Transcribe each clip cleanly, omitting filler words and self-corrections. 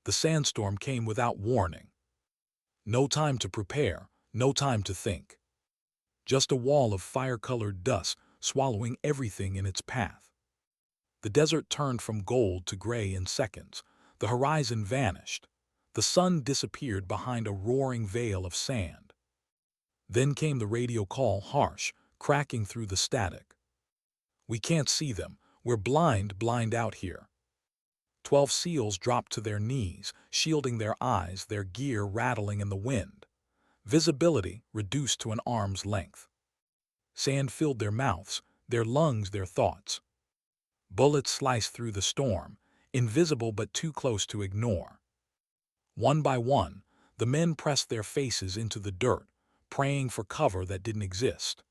The sandstorm came without warning. No time to prepare, no time to think. Just a wall of fire-colored dust swallowing everything in its path. The desert turned from gold to gray in seconds. The horizon vanished. The sun disappeared behind a roaring veil of sand. Then came the radio call, harsh, cracking through the static. "We can't see them. We're blind out here." 12 SEALs dropped to their knees, shielding their eyes, their gear rattling in the wind. Visibility reduced to an arm's length. Sand filled their mouths, their lungs, their thoughts. Bullets sliced through the storm, invisible but too close to ignore. One by one, the men pressed their faces into the dirt, praying for cover that didn't exist.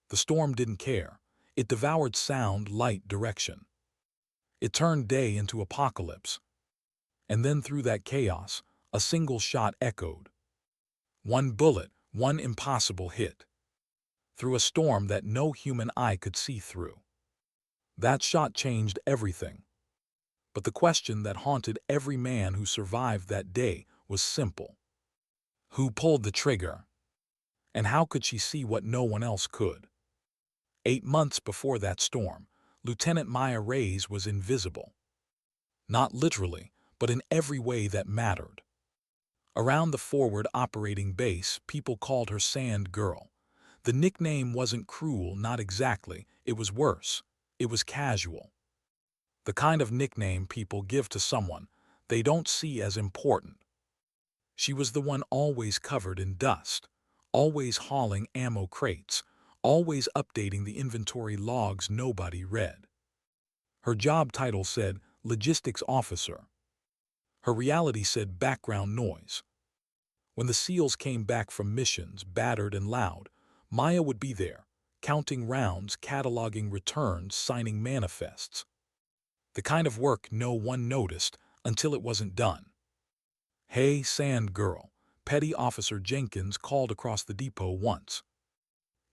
The storm didn't care. It devoured sound, light, direction. It turned day into apocalypse. And then through that chaos, a single shot echoed. One bullet, one impossible hit. Through a storm that no human eye could see through. That shot changed everything. But the question that haunted every man who survived that day was simple. Who pulled the trigger? And how could she see what no one else could? 8 months before that storm, Lieutenant Maya Reyes was invisible. Not literally, but in every way that mattered. Around the forward operating base, people called her Sand Girl. The nickname wasn't cruel, not exactly. It was worse. It was casual. The kind of nickname people give to someone they don't see as important. She was the one always covered in dust, always hauling ammo crates, always updating the inventory logs nobody read. Her job title said Logistics Officer. Her reality said background noise. When the SEALs came back from missions, battered and loud, Maya would be there, counting rounds, cataloging returns, signing manifests. The kind of work no one noticed until it wasn't done. "Hey, Sand Girl," Petty Officer Jenkins called across the depot once.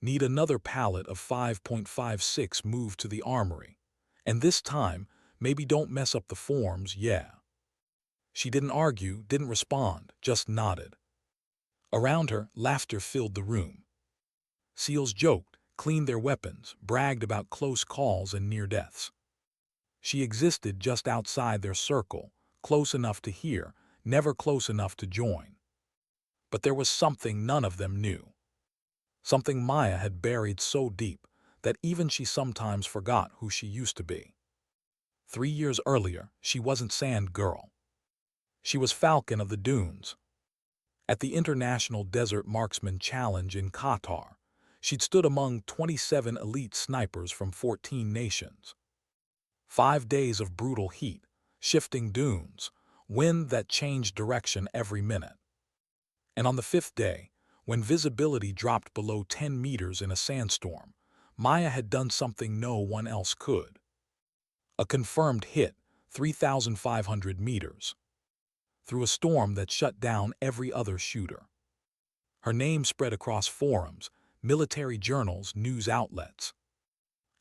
"Need another pallet of 5.56 moved to the armory. And this time, maybe don't mess up the forms, yeah." She didn't argue, didn't respond, just nodded. Around her, laughter filled the room. SEALs joked, cleaned their weapons, bragged about close calls and near deaths. She existed just outside their circle, close enough to hear, never close enough to join. But there was something none of them knew. Something Maya had buried so deep that even she sometimes forgot who she used to be. 3 years earlier, she wasn't Sand Girl. She was Falcon of the Dunes. At the International Desert Marksman Challenge in Qatar, she'd stood among 27 elite snipers from 14 nations. 5 days of brutal heat, shifting dunes, wind that changed direction every minute. And on the 5th day, when visibility dropped below 10 meters in a sandstorm, Maya had done something no one else could. A confirmed hit, 3,500 meters. Through a storm that shut down every other shooter. Her name spread across forums, military journals, news outlets.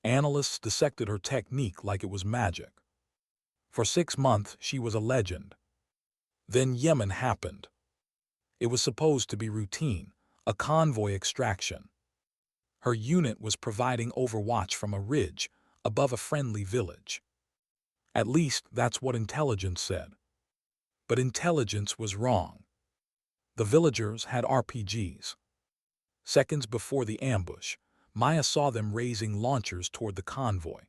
Analysts dissected her technique like it was magic. For 6 months, she was a legend. Then Yemen happened. It was supposed to be routine, a convoy extraction. Her unit was providing overwatch from a ridge above a friendly village. At least that's what intelligence said. But intelligence was wrong. The villagers had RPGs. Seconds before the ambush, Maya saw them raising launchers toward the convoy.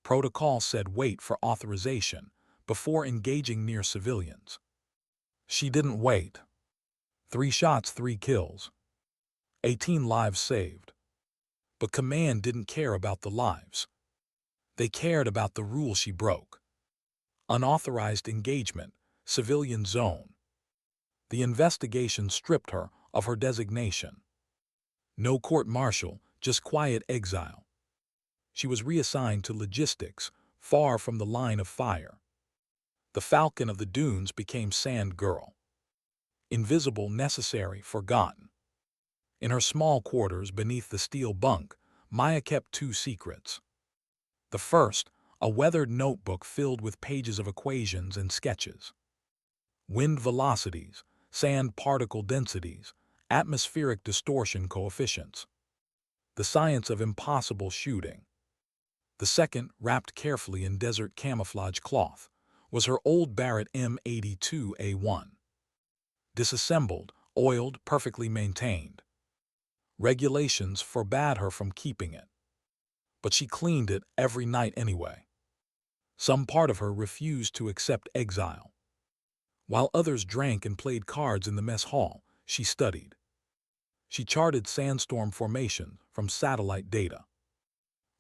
Protocol said wait for authorization before engaging near civilians. She didn't wait. 3 shots, 3 kills. 18 lives saved. But command didn't care about the lives. They cared about the rule she broke. Unauthorized engagement, civilian zone. The investigation stripped her of her designation. No court-martial, just quiet exile. She was reassigned to logistics, far from the line of fire. The Falcon of the Dunes became Sand Girl. Invisible, necessary, forgotten. In her small quarters beneath the steel bunk, Maya kept 2 secrets. The first, a weathered notebook filled with pages of equations and sketches. wind velocities, sand particle densities, atmospheric distortion coefficients. The science of impossible shooting. The second, wrapped carefully in desert camouflage cloth, was her old Barrett M82A1. Disassembled, oiled, perfectly maintained. Regulations forbade her from keeping it, but she cleaned it every night anyway. Some part of her refused to accept exile. While others drank and played cards in the mess hall, she studied. She charted sandstorm formation from satellite data,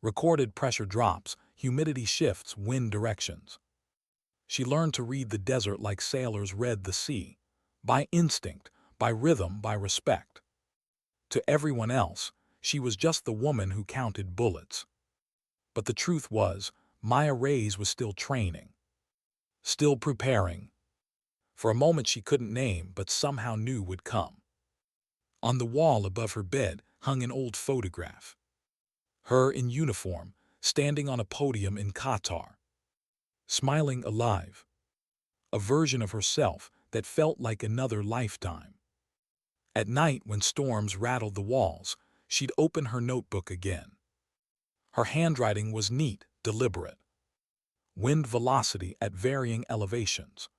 recorded pressure drops, humidity shifts, wind directions. She learned to read the desert like sailors read the sea, by instinct, by rhythm, by respect. To everyone else, she was just the woman who counted bullets. But the truth was, Maya Reyes was still training, still preparing, for a moment she couldn't name but somehow knew would come. On the wall above her bed hung an old photograph. Her in uniform, standing on a podium in Qatar, smiling alive. A version of herself that felt like another lifetime. At night, when storms rattled the walls, she'd open her notebook again. Her handwriting was neat, deliberate. Wind velocity at varying elevations.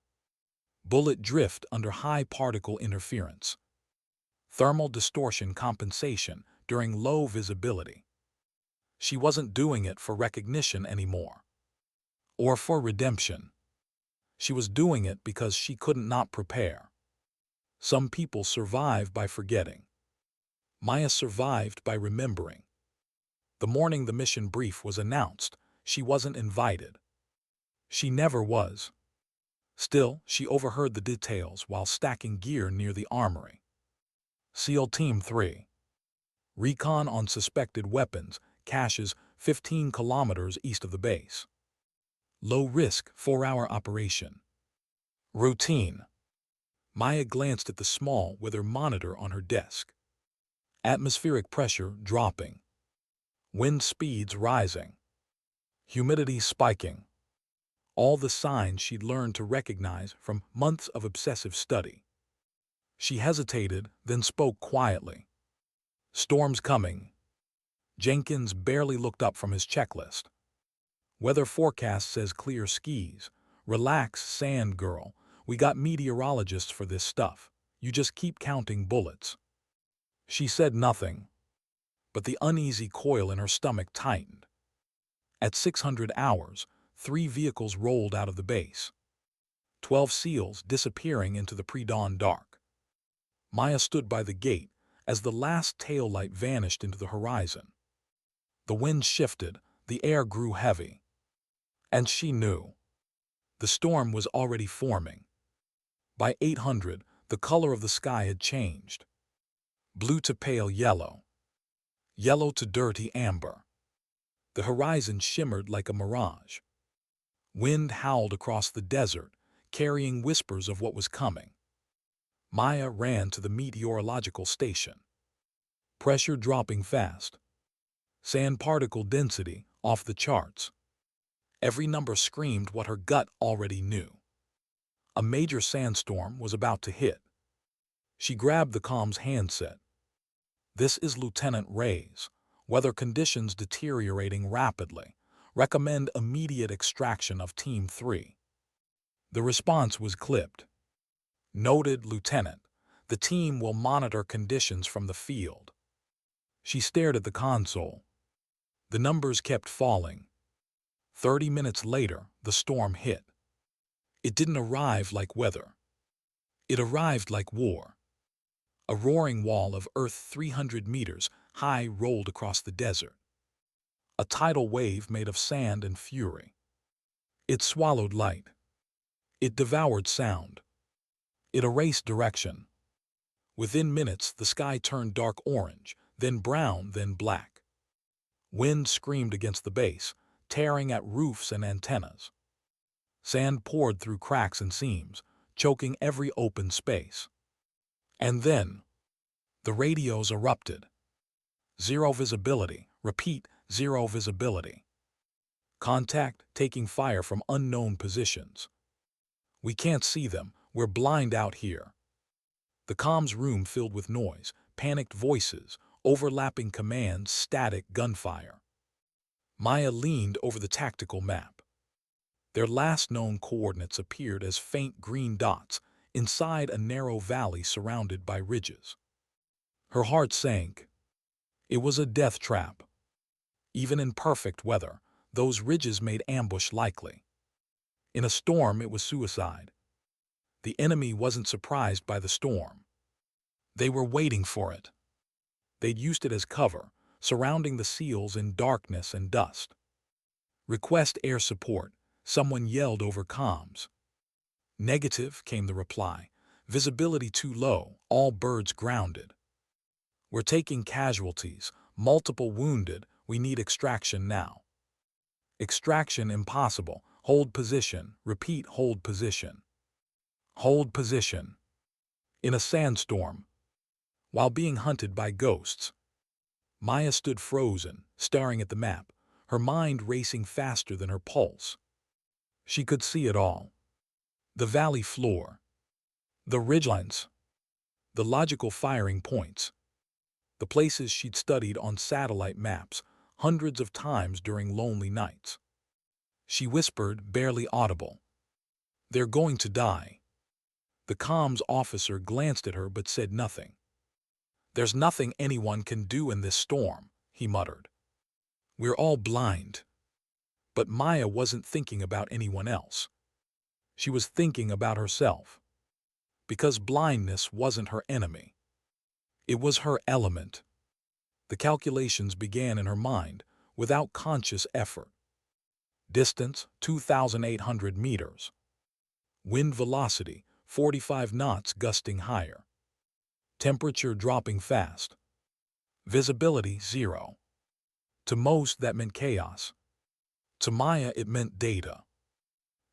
Bullet drift under high particle interference. Thermal distortion compensation during low visibility. She wasn't doing it for recognition anymore, or for redemption. She was doing it because she couldn't not prepare. Some people survive by forgetting. Maya survived by remembering. The morning the mission brief was announced, she wasn't invited. She never was. Still, she overheard the details while stacking gear near the armory. SEAL Team 3. Recon on suspected weapons, caches 15 kilometers east of the base. Low-risk, 4-hour operation. Routine. Maya glanced at the small weather monitor on her desk. Atmospheric pressure dropping. Wind speeds rising. Humidity spiking. All the signs she'd learned to recognize from months of obsessive study. She hesitated, then spoke quietly. Storm's coming. Jenkins barely looked up from his checklist. Weather forecast says clear skies. Relax, sand girl. We got meteorologists for this stuff. You just keep counting bullets. She said nothing, but the uneasy coil in her stomach tightened. At 600 hours, 3 vehicles rolled out of the base. 12 SEALs disappearing into the pre-dawn dark. Maya stood by the gate as the last taillight vanished into the horizon. The wind shifted, the air grew heavy. And she knew. The storm was already forming. By 800, the color of the sky had changed. Blue to pale yellow. Yellow to dirty amber. The horizon shimmered like a mirage. Wind howled across the desert, carrying whispers of what was coming. Maya ran to the meteorological station. Pressure dropping fast. Sand particle density off the charts. Every number screamed what her gut already knew. A major sandstorm was about to hit. She grabbed the comm's handset. This is Lieutenant Reyes. Weather conditions deteriorating rapidly. Recommend immediate extraction of Team 3. The response was clipped. Noted, Lieutenant. The team will monitor conditions from the field. She stared at the console. The numbers kept falling. 30 minutes later, the storm hit. It didn't arrive like weather. It arrived like war. A roaring wall of earth 300 meters high rolled across the desert. A tidal wave made of sand and fury. It swallowed light. It devoured sound. It erased direction. Within minutes, the sky turned dark orange, then brown, then black. Wind screamed against the base, tearing at roofs and antennas. Sand poured through cracks and seams, choking every open space. And then, the radios erupted. Zero visibility. Repeat, zero visibility. Contact taking fire from unknown positions. We can't see them. We're blind out here. The comms room filled with noise, panicked voices, overlapping commands, static gunfire. Maya leaned over the tactical map. Their last known coordinates appeared as faint green dots inside a narrow valley surrounded by ridges. Her heart sank. It was a death trap. Even in perfect weather, those ridges made ambush likely. In a storm, it was suicide. The enemy wasn't surprised by the storm. They were waiting for it. They'd used it as cover, surrounding the seals in darkness and dust. "Request air support," someone yelled over comms. "Negative," came the reply. "Visibility too low, all birds grounded." "We're taking casualties, multiple wounded, we need extraction now." "Extraction impossible, hold position, repeat hold position." Hold position. In a sandstorm. While being hunted by ghosts. Maya stood frozen, staring at the map, her mind racing faster than her pulse. She could see it all. The valley floor. The ridgelines. The logical firing points. The places she'd studied on satellite maps hundreds of times during lonely nights. She whispered, barely audible. "They're going to die." The comms officer glanced at her but said nothing. "There's nothing anyone can do in this storm," he muttered. "We're all blind." But Maya wasn't thinking about anyone else. She was thinking about herself. Because blindness wasn't her enemy. It was her element. The calculations began in her mind, without conscious effort. Distance, 2,800 meters. Wind velocity, 45 knots gusting higher. Temperature dropping fast. Visibility, 0. To most, that meant chaos. To Maya, it meant data.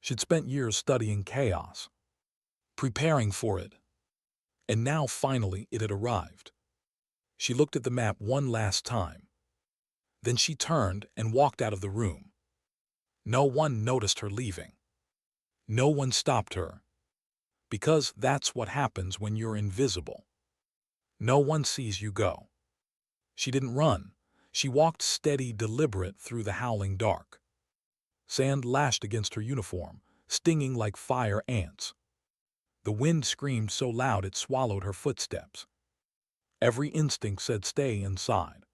She'd spent years studying chaos, preparing for it. And now, finally, it had arrived. She looked at the map one last time. Then she turned and walked out of the room. No one noticed her leaving. No one stopped her. Because that's what happens when you're invisible. No one sees you go. She didn't run. She walked steady, deliberate through the howling dark. Sand lashed against her uniform, stinging like fire ants. The wind screamed so loud it swallowed her footsteps. Every instinct said stay inside.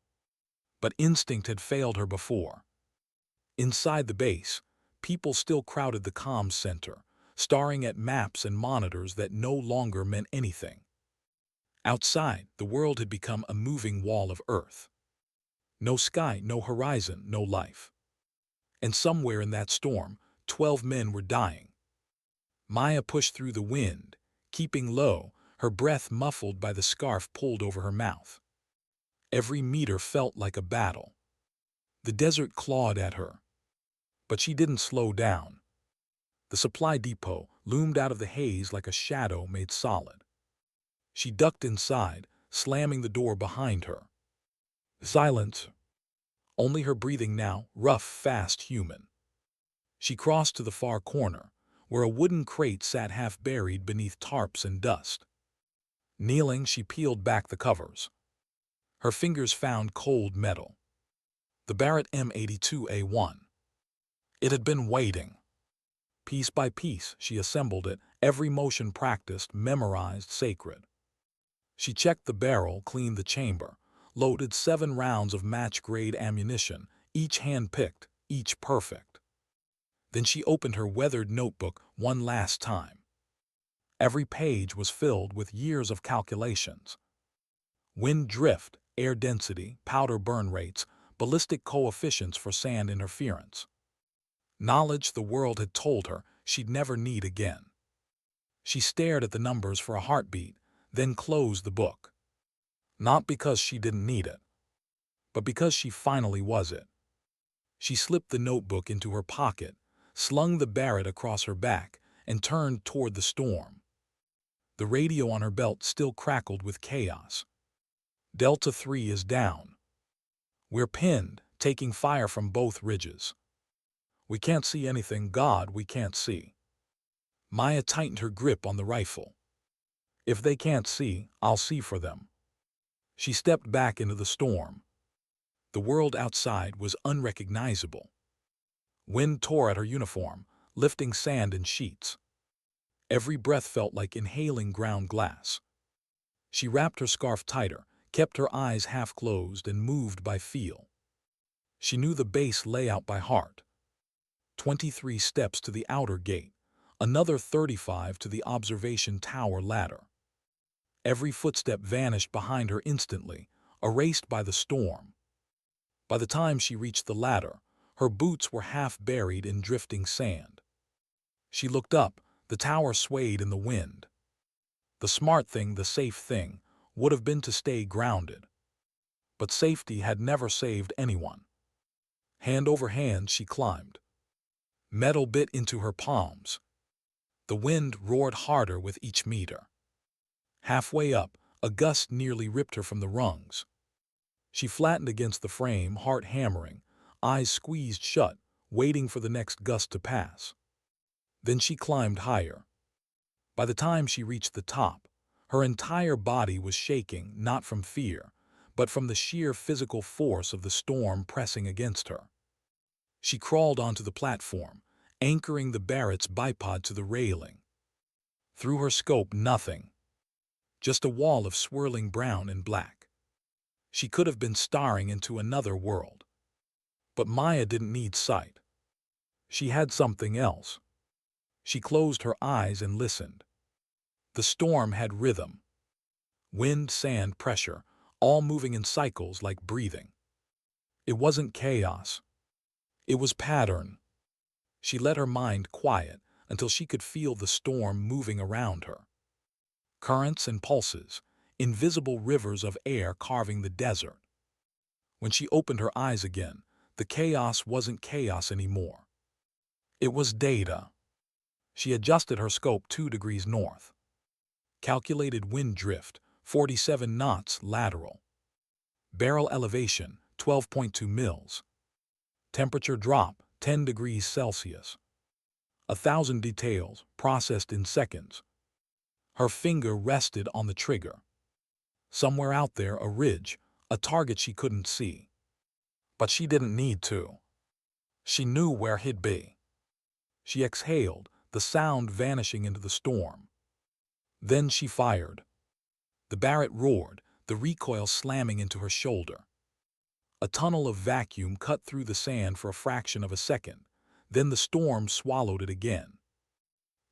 But instinct had failed her before. Inside the base, people still crowded the comms center, staring at maps and monitors that no longer meant anything. Outside, the world had become a moving wall of earth. No sky, no horizon, no life. And somewhere in that storm, 12 men were dying. Maya pushed through the wind, keeping low, her breath muffled by the scarf pulled over her mouth. Every meter felt like a battle. The desert clawed at her. But she didn't slow down. The supply depot loomed out of the haze like a shadow made solid. She ducked inside, slamming the door behind her. Silence. Only her breathing now, rough, fast, human. She crossed to the far corner, where a wooden crate sat half buried beneath tarps and dust. Kneeling, she peeled back the covers. Her fingers found cold metal. The Barrett M82A1. It had been waiting. Piece by piece, she assembled it, every motion practiced, memorized, sacred. She checked the barrel, cleaned the chamber, loaded 7 rounds of match-grade ammunition, each hand-picked, each perfect. Then she opened her weathered notebook one last time. Every page was filled with years of calculations. Wind drift, air density, powder burn rates, ballistic coefficients for sand interference. Knowledge the world had told her she'd never need again. She stared at the numbers for a heartbeat, then closed the book. Not because she didn't need it, but because she finally was it. She slipped the notebook into her pocket, slung the Barrett across her back, and turned toward the storm. The radio on her belt still crackled with chaos. Delta 3 is down. We're pinned, taking fire from both ridges. We can't see anything, God, we can't see. Maya tightened her grip on the rifle. If they can't see, I'll see for them. She stepped back into the storm. The world outside was unrecognizable. Wind tore at her uniform, lifting sand in sheets. Every breath felt like inhaling ground glass. She wrapped her scarf tighter, kept her eyes half closed, and moved by feel. She knew the base layout by heart. 23 steps to the outer gate, another 35 to the observation tower ladder. Every footstep vanished behind her instantly, erased by the storm. By the time she reached the ladder, her boots were half buried in drifting sand. She looked up, the tower swayed in the wind. The smart thing, the safe thing, would have been to stay grounded. But safety had never saved anyone. Hand over hand she climbed. Metal bit into her palms. The wind roared harder with each meter. Halfway up, a gust nearly ripped her from the rungs. She flattened against the frame, heart hammering, eyes squeezed shut, waiting for the next gust to pass. Then she climbed higher. By the time she reached the top, her entire body was shaking, not from fear, but from the sheer physical force of the storm pressing against her. She crawled onto the platform, anchoring the Barrett's bipod to the railing. Through her scope, nothing. Just a wall of swirling brown and black. She could have been staring into another world. But Maya didn't need sight. She had something else. She closed her eyes and listened. The storm had rhythm. Wind, sand, pressure, all moving in cycles like breathing. It wasn't chaos. It was pattern. She let her mind quiet until she could feel the storm moving around her. Currents and pulses, invisible rivers of air carving the desert. When she opened her eyes again, the chaos wasn't chaos anymore. It was data. She adjusted her scope 2 degrees north. Calculated wind drift, 47 knots lateral. Barrel elevation, 12.2 mils. Temperature drop, 10 degrees Celsius. 1,000 details, processed in seconds. Her finger rested on the trigger. Somewhere out there, a ridge, a target she couldn't see. But she didn't need to. She knew where he'd be. She exhaled, the sound vanishing into the storm. Then she fired. The Barrett roared, the recoil slamming into her shoulder. A tunnel of vacuum cut through the sand for a fraction of a second. Then the storm swallowed it again.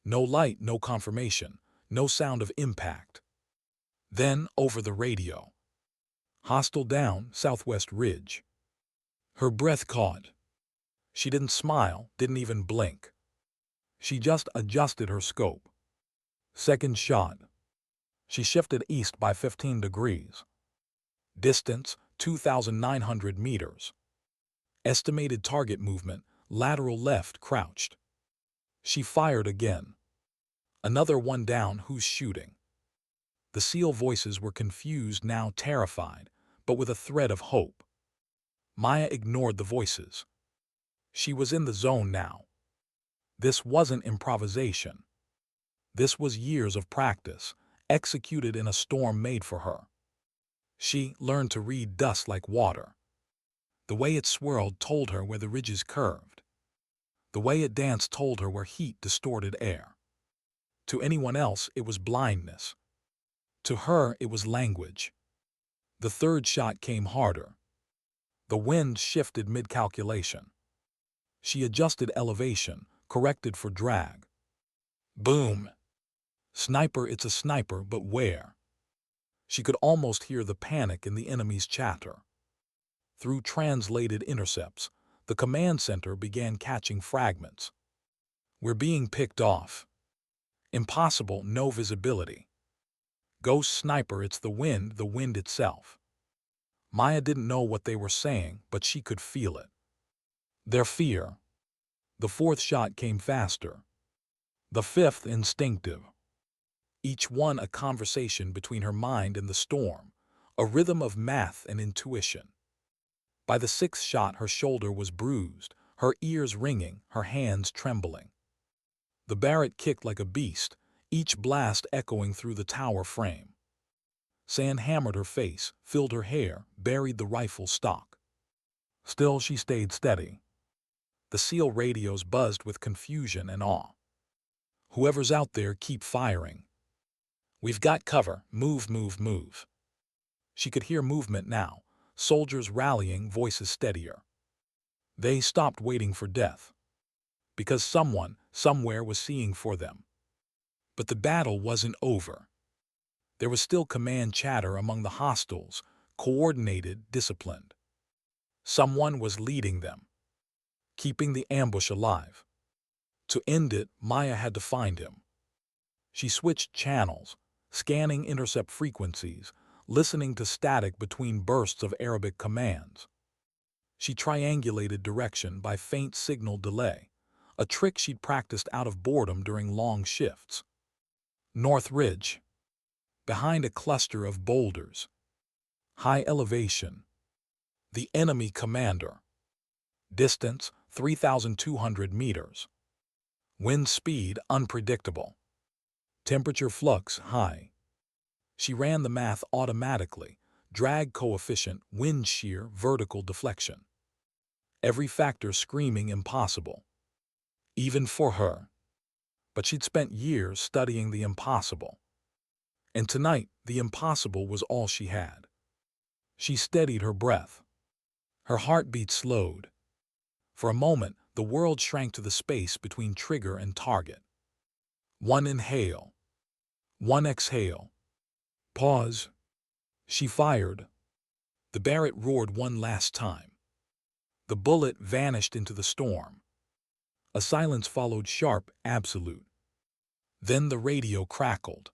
No light, no confirmation, no sound of impact. Then, over the radio. Hostile down, southwest ridge. Her breath caught. She didn't smile, didn't even blink. She just adjusted her scope. Second shot. She shifted east by 15 degrees. Distance, 2,900 meters. Estimated target movement, lateral left, crouched. She fired again. Another one down, who's shooting? The SEAL voices were confused, now terrified, but with a thread of hope. Maya ignored the voices. She was in the zone now. This wasn't improvisation. This was years of practice, executed in a storm made for her. She learned to read dust like water. The way it swirled told her where the ridges curved. The way it danced told her where heat distorted air. To anyone else, it was blindness. To her, it was language. The third shot came harder. The wind shifted mid-calculation. She adjusted elevation, corrected for drag. Boom! Sniper, it's a sniper, but where? She could almost hear the panic in the enemy's chatter. Through translated intercepts, the command center began catching fragments. We're being picked off. Impossible, no visibility. Ghost sniper, it's the wind itself. Maya didn't know what they were saying, but she could feel it. Their fear. The fourth shot came faster. The fifth instinctive. Each one a conversation between her mind and the storm, a rhythm of math and intuition. By the sixth shot, her shoulder was bruised, her ears ringing, her hands trembling. The Barrett kicked like a beast, each blast echoing through the tower frame. Sand hammered her face, filled her hair, buried the rifle stock. Still, she stayed steady. The SEAL radios buzzed with confusion and awe. "Whoever's out there, keep firing. We've got cover. Move, move, move." She could hear movement now, soldiers rallying, voices steadier. They stopped waiting for death. Because someone, somewhere was seeing for them. But the battle wasn't over. There was still command chatter among the hostiles, coordinated, disciplined. Someone was leading them, keeping the ambush alive. To end it, Maya had to find him. She switched channels, scanning intercept frequencies, listening to static between bursts of Arabic commands. She triangulated direction by faint signal delay, a trick she'd practiced out of boredom during long shifts. North Ridge. Behind a cluster of boulders. High elevation. The enemy commander. Distance 3,200 meters. Wind speed unpredictable. Temperature flux high. She ran the math automatically. Drag coefficient, wind shear, vertical deflection. Every factor screaming impossible. Even for her. But she'd spent years studying the impossible. And tonight, the impossible was all she had. She steadied her breath. Her heartbeat slowed. For a moment, the world shrank to the space between trigger and target. One inhale. One exhale. Pause. She fired. The Barrett roared one last time. The bullet vanished into the storm. A silence followed, sharp, absolute. Then the radio crackled.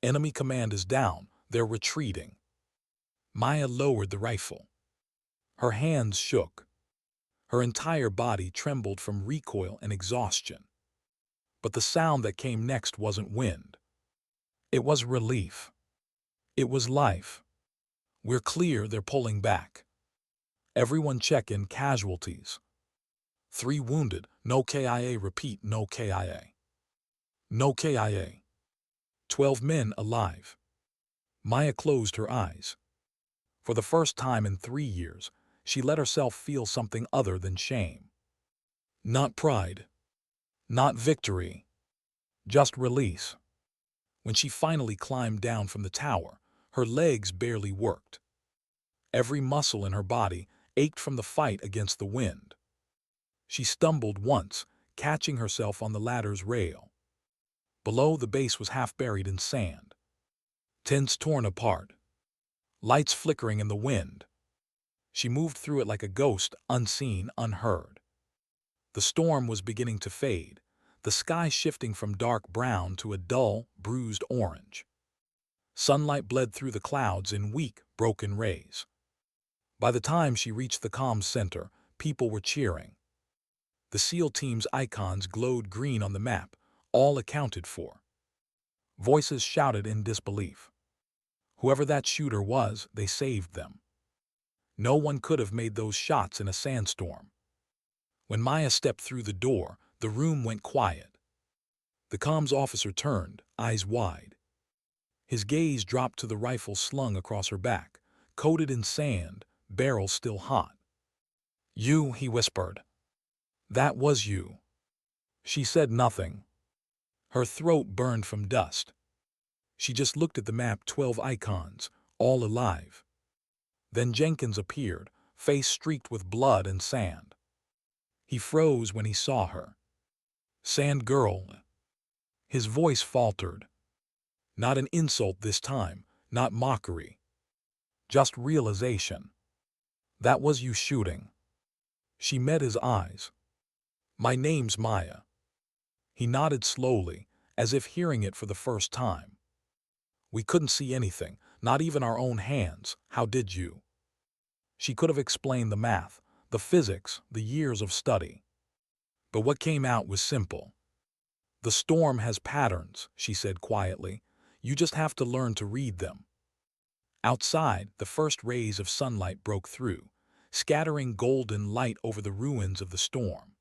"Enemy command is down. They're retreating." Maya lowered the rifle. Her hands shook. Her entire body trembled from recoil and exhaustion. But the sound that came next wasn't wind. It was relief. It was life. "We're clear, they're pulling back. Everyone check in casualties. 3 wounded, no KIA, repeat, no KIA. No KIA. 12 men alive." Maya closed her eyes. For the first time in 3 years, she let herself feel something other than shame. Not pride. Not victory. Just release. When she finally climbed down from the tower, her legs barely worked. Every muscle in her body ached from the fight against the wind. She stumbled once, catching herself on the ladder's rail. Below, the base was half buried in sand. Tents torn apart. Lights flickering in the wind. She moved through it like a ghost, unseen, unheard. The storm was beginning to fade, the sky shifting from dark brown to a dull, bruised orange. Sunlight bled through the clouds in weak, broken rays. By the time she reached the comms center, people were cheering. The SEAL team's icons glowed green on the map, all accounted for. Voices shouted in disbelief. Whoever that shooter was, they saved them. No one could have made those shots in a sandstorm. When Maya stepped through the door, the room went quiet. The comms officer turned, eyes wide. His gaze dropped to the rifle slung across her back, coated in sand, barrel still hot. "You," he whispered. "That was you." She said nothing. Her throat burned from dust. She just looked at the map, 12 icons, all alive. Then Jenkins appeared, face streaked with blood and sand. He froze when he saw her. "Sand girl." His voice faltered. Not an insult this time, not mockery. Just realization. "That was you shooting." She met his eyes. "My name's Maya." He nodded slowly, as if hearing it for the first time. "We couldn't see anything, not even our own hands. How did you?" She could have explained the math, the physics, the years of study. But what came out was simple. "The storm has patterns," she said quietly. "You just have to learn to read them." Outside, the first rays of sunlight broke through, scattering golden light over the ruins of the storm.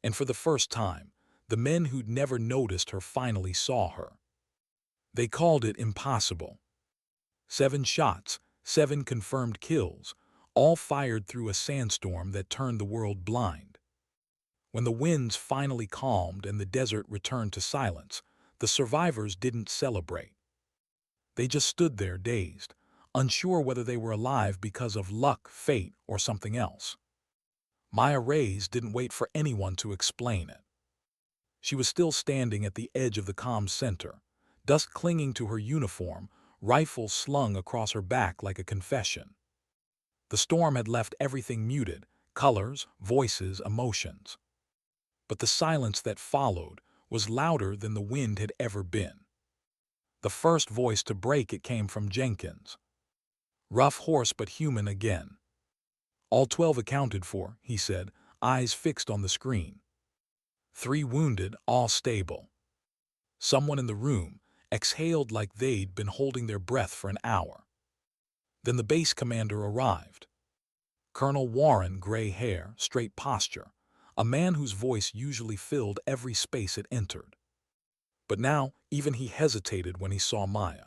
And for the first time, The men who'd never noticed her finally saw her. They called it impossible. 7 shots, 7 confirmed kills, all fired through a sandstorm that turned the world blind. When the winds finally calmed and the desert returned to silence, the survivors didn't celebrate. They just stood there dazed, unsure whether they were alive because of luck, fate, or something else. Maya Reyes didn't wait for anyone to explain it. She was still standing at the edge of the comm center, dust clinging to her uniform, rifle slung across her back like a confession. The storm had left everything muted, colors, voices, emotions. But the silence that followed was louder than the wind had ever been. The first voice to break it came from Jenkins. Rough horse but human again. All 12 accounted for, he said, eyes fixed on the screen. 3 wounded, all stable. Someone in the room exhaled like they'd been holding their breath for an hour. Then the base commander arrived. Colonel Warren, gray hair, straight posture, a man whose voice usually filled every space it entered. But now, even he hesitated when he saw Maya.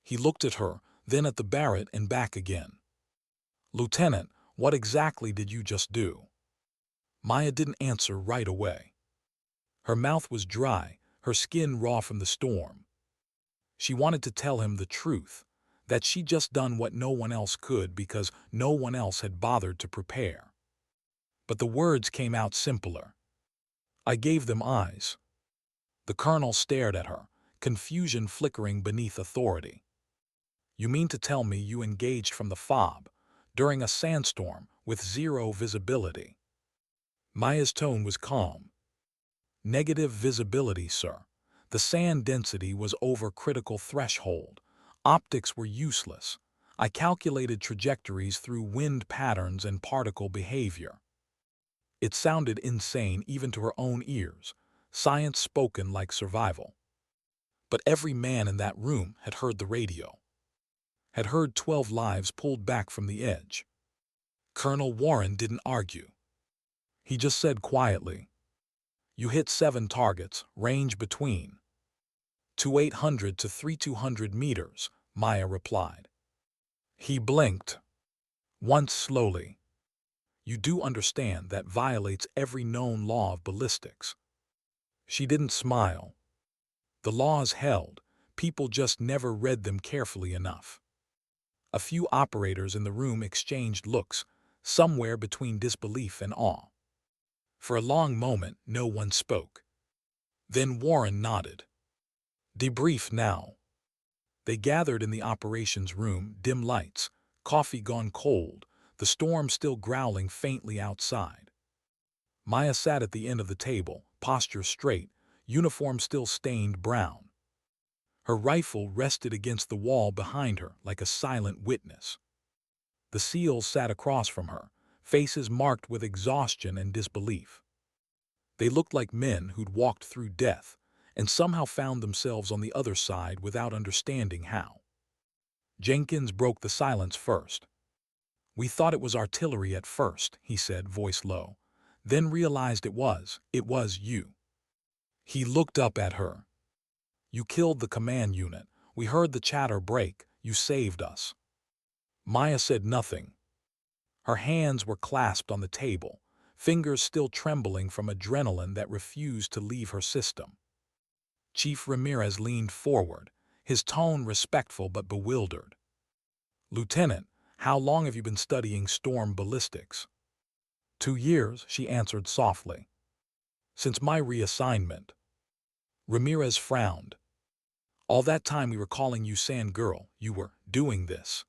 He looked at her, then at the Barrett and back again. "Lieutenant, what exactly did you just do?" Maya didn't answer right away. Her mouth was dry, her skin raw from the storm. She wanted to tell him the truth, that she'd just done what no one else could because no one else had bothered to prepare. But the words came out simpler. "I gave them eyes." The colonel stared at her, confusion flickering beneath authority. "You mean to tell me you engaged from the fob, during a sandstorm, with 0 visibility?" Maya's tone was calm. "Negative visibility, sir. The sand density was over critical threshold. Optics were useless. I calculated trajectories through wind patterns and particle behavior." It sounded insane even to her own ears, science spoken like survival. But every man in that room had heard the radio, had heard 12 lives pulled back from the edge. Colonel Warren didn't argue. He just said quietly, "You hit 7 targets, range between 2,800 to 3,200 meters, Maya replied. He blinked. Once slowly. "You do understand that violates every known law of ballistics." She didn't smile. The laws held, people just never read them carefully enough. A few operators in the room exchanged looks, somewhere between disbelief and awe. For a long moment, no one spoke. Then Warren nodded. "Debrief now." They gathered in the operations room, dim lights, coffee gone cold, the storm still growling faintly outside. Maya sat at the end of the table, posture straight, uniform still stained brown. Her rifle rested against the wall behind her like a silent witness. The SEALs sat across from her, faces marked with exhaustion and disbelief. They looked like men who'd walked through death and somehow found themselves on the other side without understanding how. Jenkins broke the silence first. "We thought it was artillery at first," he said, voice low, then realized it was you. He looked up at her. "You killed the command unit. We heard the chatter break. You saved us." Maya said nothing. Her hands were clasped on the table, fingers still trembling from adrenaline that refused to leave her system. Chief Ramirez leaned forward, his tone respectful but bewildered. "Lieutenant, how long have you been studying storm ballistics?" 2 years, she answered softly. "Since my reassignment." Ramirez frowned. "All that time we were calling you Sand Girl, you were doing this."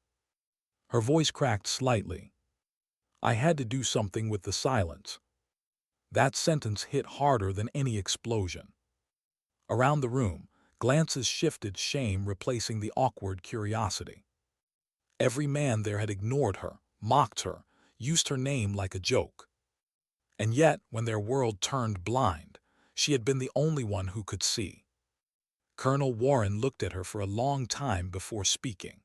Her voice cracked slightly. "I had to do something with the silence." That sentence hit harder than any explosion. Around the room, glances shifted, shame replacing the awkward curiosity. Every man there had ignored her, mocked her, used her name like a joke. And yet, when their world turned blind, she had been the only one who could see. Colonel Warren looked at her for a long time before speaking.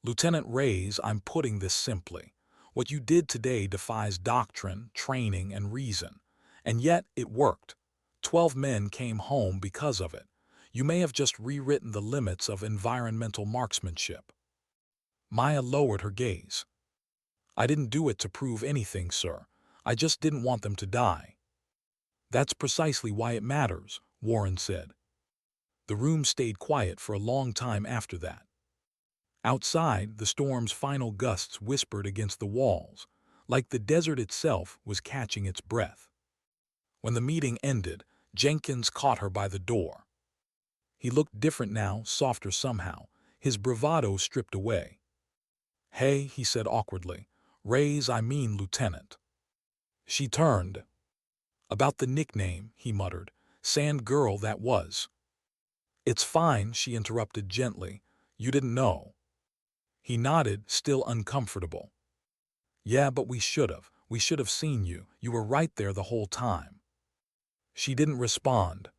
"Lieutenant Reyes, I'm putting this simply. What you did today defies doctrine, training, and reason. And yet it worked. 12 men came home because of it. You may have just rewritten the limits of environmental marksmanship. Maya lowered her gaze. I didn't do it to prove anything, sir. I just didn't want them to die. That's precisely why it matters, Warren said. The room stayed quiet for a long time after that. Outside, the storm's final gusts whispered against the walls, like the desert itself was catching its breath. When the meeting ended, Jenkins caught her by the door. He looked different now, softer somehow, his bravado stripped away. Hey, he said awkwardly. Raise, I mean, Lieutenant. She turned. About the nickname, he muttered. Sand girl, that was. It's fine, she interrupted gently. You didn't know. He nodded, still uncomfortable. Yeah, but we should have. We should have seen you. You were right there the whole time. She didn't respond.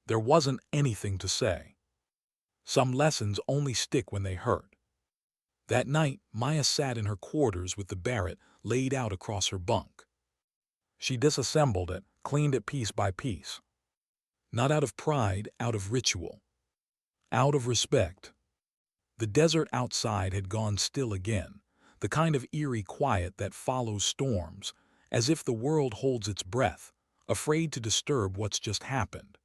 There wasn't anything to say. Some lessons only stick when they hurt. That night, Maya sat in her quarters with the Barrett laid out across her bunk. She disassembled it, cleaned it piece by piece. Not out of pride, out of ritual. Out of respect. The desert outside had gone still again, the kind of eerie quiet that follows storms, as if the world holds its breath, afraid to disturb what's just happened.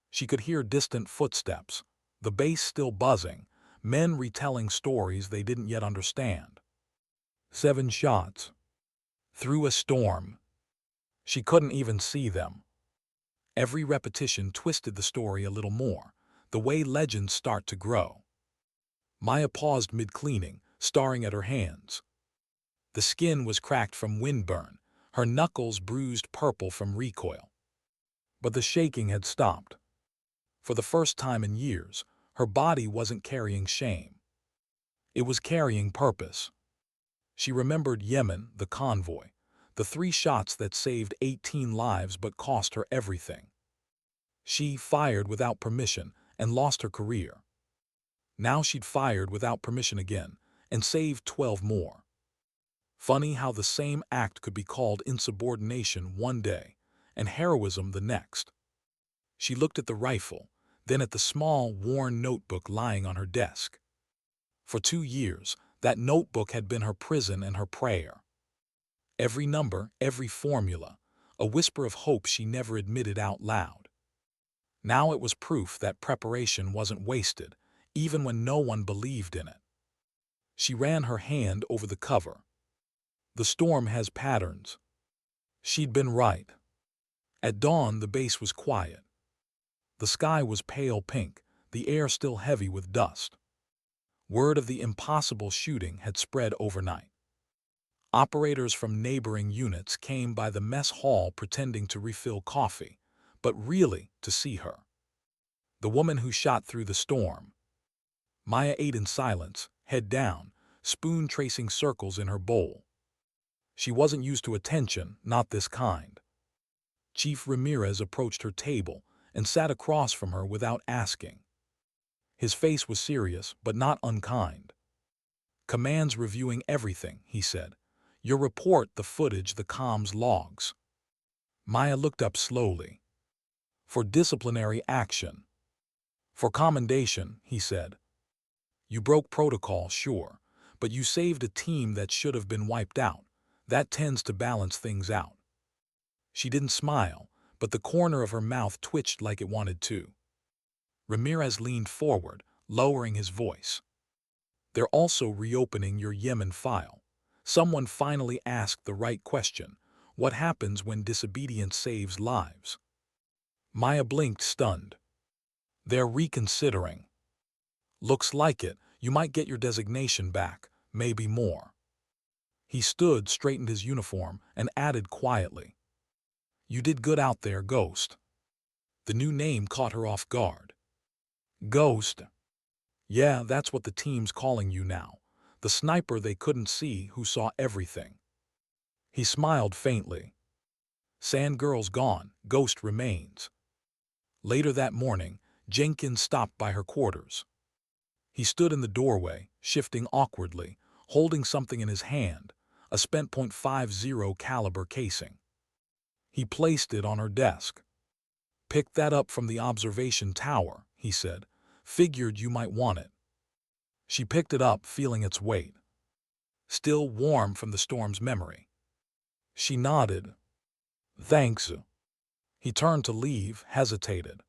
She could hear distant footsteps, the bass still buzzing, men retelling stories they didn't yet understand. 7 shots. Through a storm. She couldn't even see them. Every repetition twisted the story a little more, the way legends start to grow. Maya paused mid-cleaning, staring at her hands. The skin was cracked from windburn, her knuckles bruised purple from recoil. But the shaking had stopped. For the first time in years, her body wasn't carrying shame. It was carrying purpose. She remembered Yemen, the convoy, the 3 shots that saved 18 lives but cost her everything. She fired without permission and lost her career. Now she'd fired without permission again and saved 12 more. Funny how the same act could be called insubordination one day and heroism the next. She looked at the rifle, then at the small, worn notebook lying on her desk. For 2 years, that notebook had been her prison and her prayer. Every number, every formula, a whisper of hope she never admitted out loud. Now it was proof that preparation wasn't wasted, even when no one believed in it. She ran her hand over the cover. The storm has patterns. She'd been right. At dawn, the base was quiet. The sky was pale pink, the air still heavy with dust. Word of the impossible shooting had spread overnight. Operators from neighboring units came by the mess hall pretending to refill coffee, but really to see her. The woman who shot through the storm. Maya ate in silence, head down, spoon tracing circles in her bowl. She wasn't used to attention, not this kind. Chief Ramirez approached her table and sat across from her without asking. His face was serious, but not unkind. Command's reviewing everything, he said. Your report, the footage, the comms logs. Maya looked up slowly. For disciplinary action. For commendation, he said. You broke protocol, sure, but you saved a team that should have been wiped out. That tends to balance things out. She didn't smile, but the corner of her mouth twitched like it wanted to. Ramirez leaned forward, lowering his voice. They're also reopening your Yemen file. Someone finally asked the right question. What happens when disobedience saves lives? Maya blinked, stunned. They're reconsidering. Looks like it. You might get your designation back, maybe more. He stood, straightened his uniform, and added quietly. You did good out there, Ghost. The new name caught her off guard. Ghost. Yeah, that's what the team's calling you now. The sniper they couldn't see who saw everything. He smiled faintly. Sand girl's gone, Ghost remains. Later that morning, Jenkins stopped by her quarters. He stood in the doorway, shifting awkwardly, holding something in his hand, a spent .50 caliber casing. He placed it on her desk. "Picked that up from the observation tower," he said. "Figured you might want it." She picked it up, feeling its weight, still warm from the storm's memory. She nodded. "Thanks." He turned to leave, hesitated.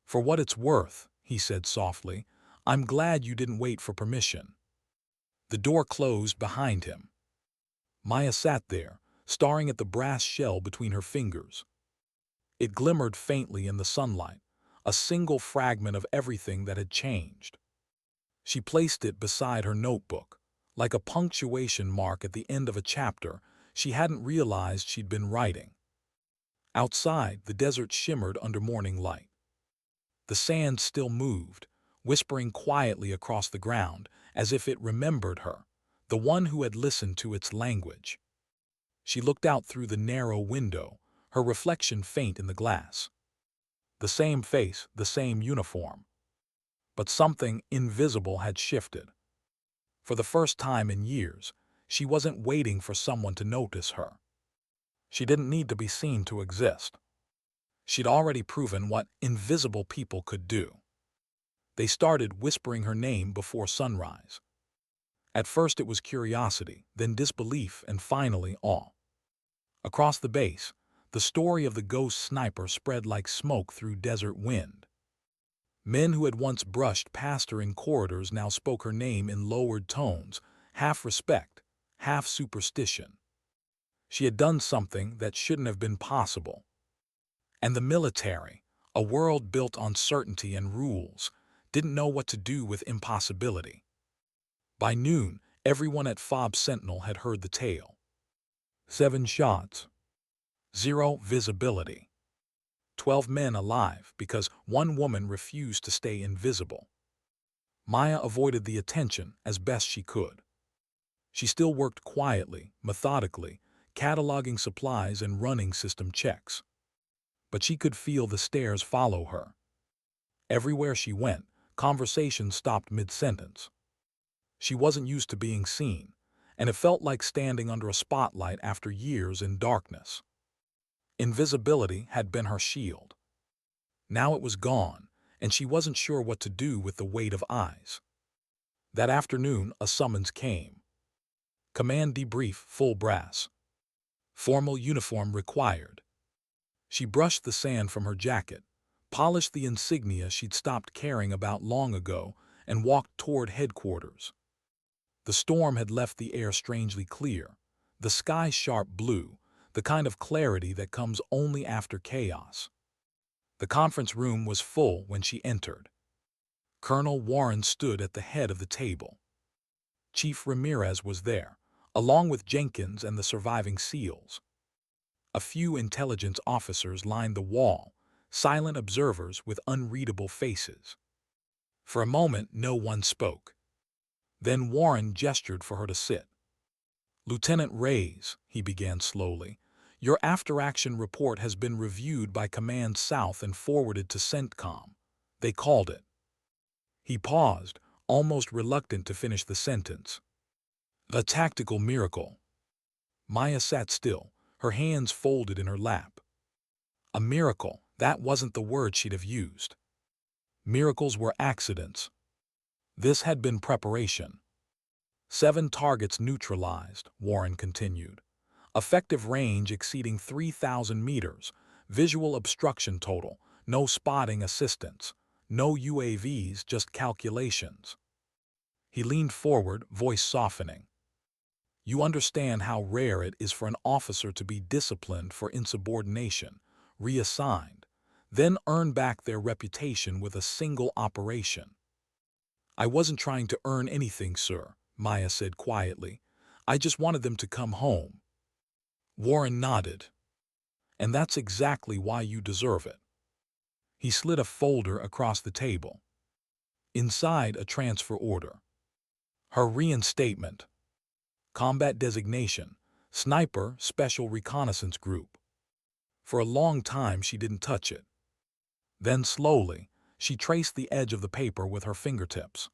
"For what it's worth," he said softly, "I'm glad you didn't wait for permission." The door closed behind him. Maya sat there, staring at the brass shell between her fingers. It glimmered faintly in the sunlight, a single fragment of everything that had changed. She placed it beside her notebook, like a punctuation mark at the end of a chapter she hadn't realized she'd been writing. Outside, the desert shimmered under morning light. The sand still moved, whispering quietly across the ground, as if it remembered her, the one who had listened to its language. She looked out through the narrow window, her reflection faint in the glass. The same face, the same uniform. But something invisible had shifted. For the first time in years, she wasn't waiting for someone to notice her. She didn't need to be seen to exist. She'd already proven what invisible people could do. They started whispering her name before sunrise. At first it was curiosity, then disbelief, and finally awe. Across the base, the story of the ghost sniper spread like smoke through desert wind. Men who had once brushed past her in corridors now spoke her name in lowered tones, half respect, half superstition. She had done something that shouldn't have been possible. And the military, a world built on certainty and rules, didn't know what to do with impossibility. By noon, everyone at Fob Sentinel had heard the tale. 7 shots. 0 visibility. 12 men alive because one woman refused to stay invisible. Maya avoided the attention as best she could. She still worked quietly, methodically, cataloging supplies and running system checks. But she could feel the stares follow her. Everywhere she went, conversation stopped mid-sentence. She wasn't used to being seen, and it felt like standing under a spotlight after years in darkness. Invisibility had been her shield. Now it was gone, and she wasn't sure what to do with the weight of eyes. That afternoon, a summons came. Command debrief, full brass. Formal uniform required. She brushed the sand from her jacket, polished the insignia she'd stopped caring about long ago, and walked toward headquarters. The storm had left the air strangely clear, the sky sharp blue, the kind of clarity that comes only after chaos. The conference room was full when she entered. Colonel Warren stood at the head of the table. Chief Ramirez was there, along with Jenkins and the surviving SEALs. A few intelligence officers lined the wall, silent observers with unreadable faces. For a moment, no one spoke. Then Warren gestured for her to sit. "Lieutenant Reyes," he began slowly, "your after-action report has been reviewed by Command South and forwarded to CENTCOM. They called it." He paused, almost reluctant to finish the sentence. "A tactical miracle." Maya sat still, her hands folded in her lap. A miracle, that wasn't the word she'd have used. Miracles were accidents. This had been preparation. 7 targets neutralized, Warren continued. Effective range exceeding 3,000 meters, visual obstruction total, no spotting assistance, no UAVs, just calculations. He leaned forward, voice softening. "You understand how rare it is for an officer to be disciplined for insubordination, reassigned, then earn back their reputation with a single operation." "I wasn't trying to earn anything, sir," Maya said quietly. "I just wanted them to come home." Warren nodded. "And that's exactly why you deserve it." He slid a folder across the table. Inside, a transfer order. Her reinstatement. Combat designation, Sniper Special Reconnaissance Group. For a long time she didn't touch it. Then slowly, she traced the edge of the paper with her fingertips.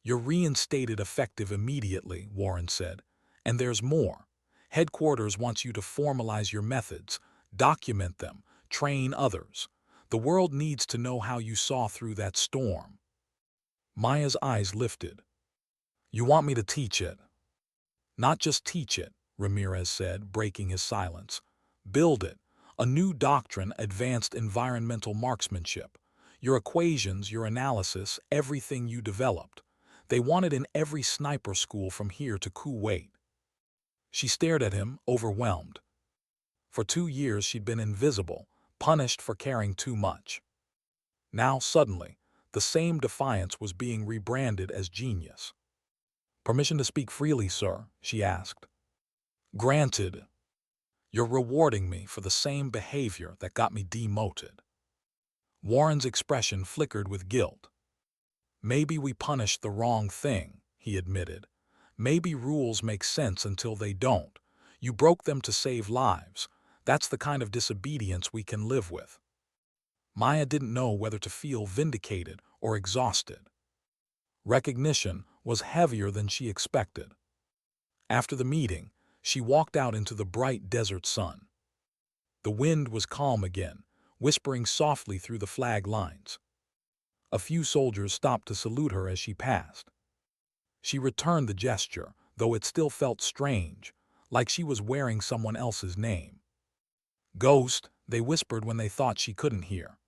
"You're reinstated effective immediately," Warren said. "And there's more. Headquarters wants you to formalize your methods, document them, train others. The world needs to know how you saw through that storm. Maya's eyes lifted. You want me to teach it? Not just teach it, Ramirez said, breaking his silence. Build it. A new doctrine, advanced environmental marksmanship. Your equations, your analysis, everything you developed. They want it in every sniper school from here to Kuwait. She stared at him, overwhelmed. For 2 years she'd been invisible, punished for caring too much. Now, suddenly, the same defiance was being rebranded as genius. Permission to speak freely, sir, she asked. Granted. You're rewarding me for the same behavior that got me demoted. Warren's expression flickered with guilt. Maybe we punished the wrong thing, he admitted. Maybe rules make sense until they don't. You broke them to save lives. That's the kind of disobedience we can live with. Maya didn't know whether to feel vindicated or exhausted. Recognition was heavier than she expected. After the meeting, she walked out into the bright desert sun. The wind was calm again, whispering softly through the flag lines. A few soldiers stopped to salute her as she passed. She returned the gesture, though it still felt strange, like she was wearing someone else's name. Ghost, they whispered when they thought she couldn't hear.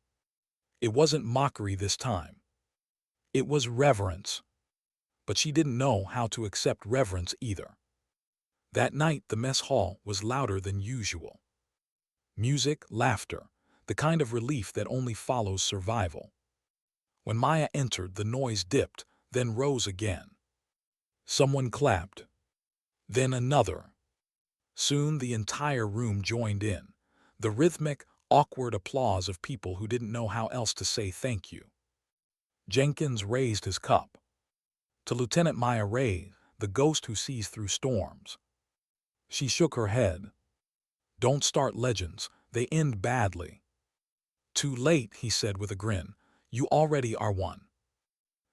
It wasn't mockery this time. It was reverence. But she didn't know how to accept reverence either. That night the mess hall was louder than usual. Music, laughter, the kind of relief that only follows survival. When Maya entered, the noise dipped, then rose again. Someone clapped. Then another. Soon the entire room joined in, the rhythmic, awkward applause of people who didn't know how else to say thank you. Jenkins raised his cup. To Lieutenant Maya Ray, the ghost who sees through storms. She shook her head. Don't start legends, they end badly. Too late, he said with a grin. You already are one.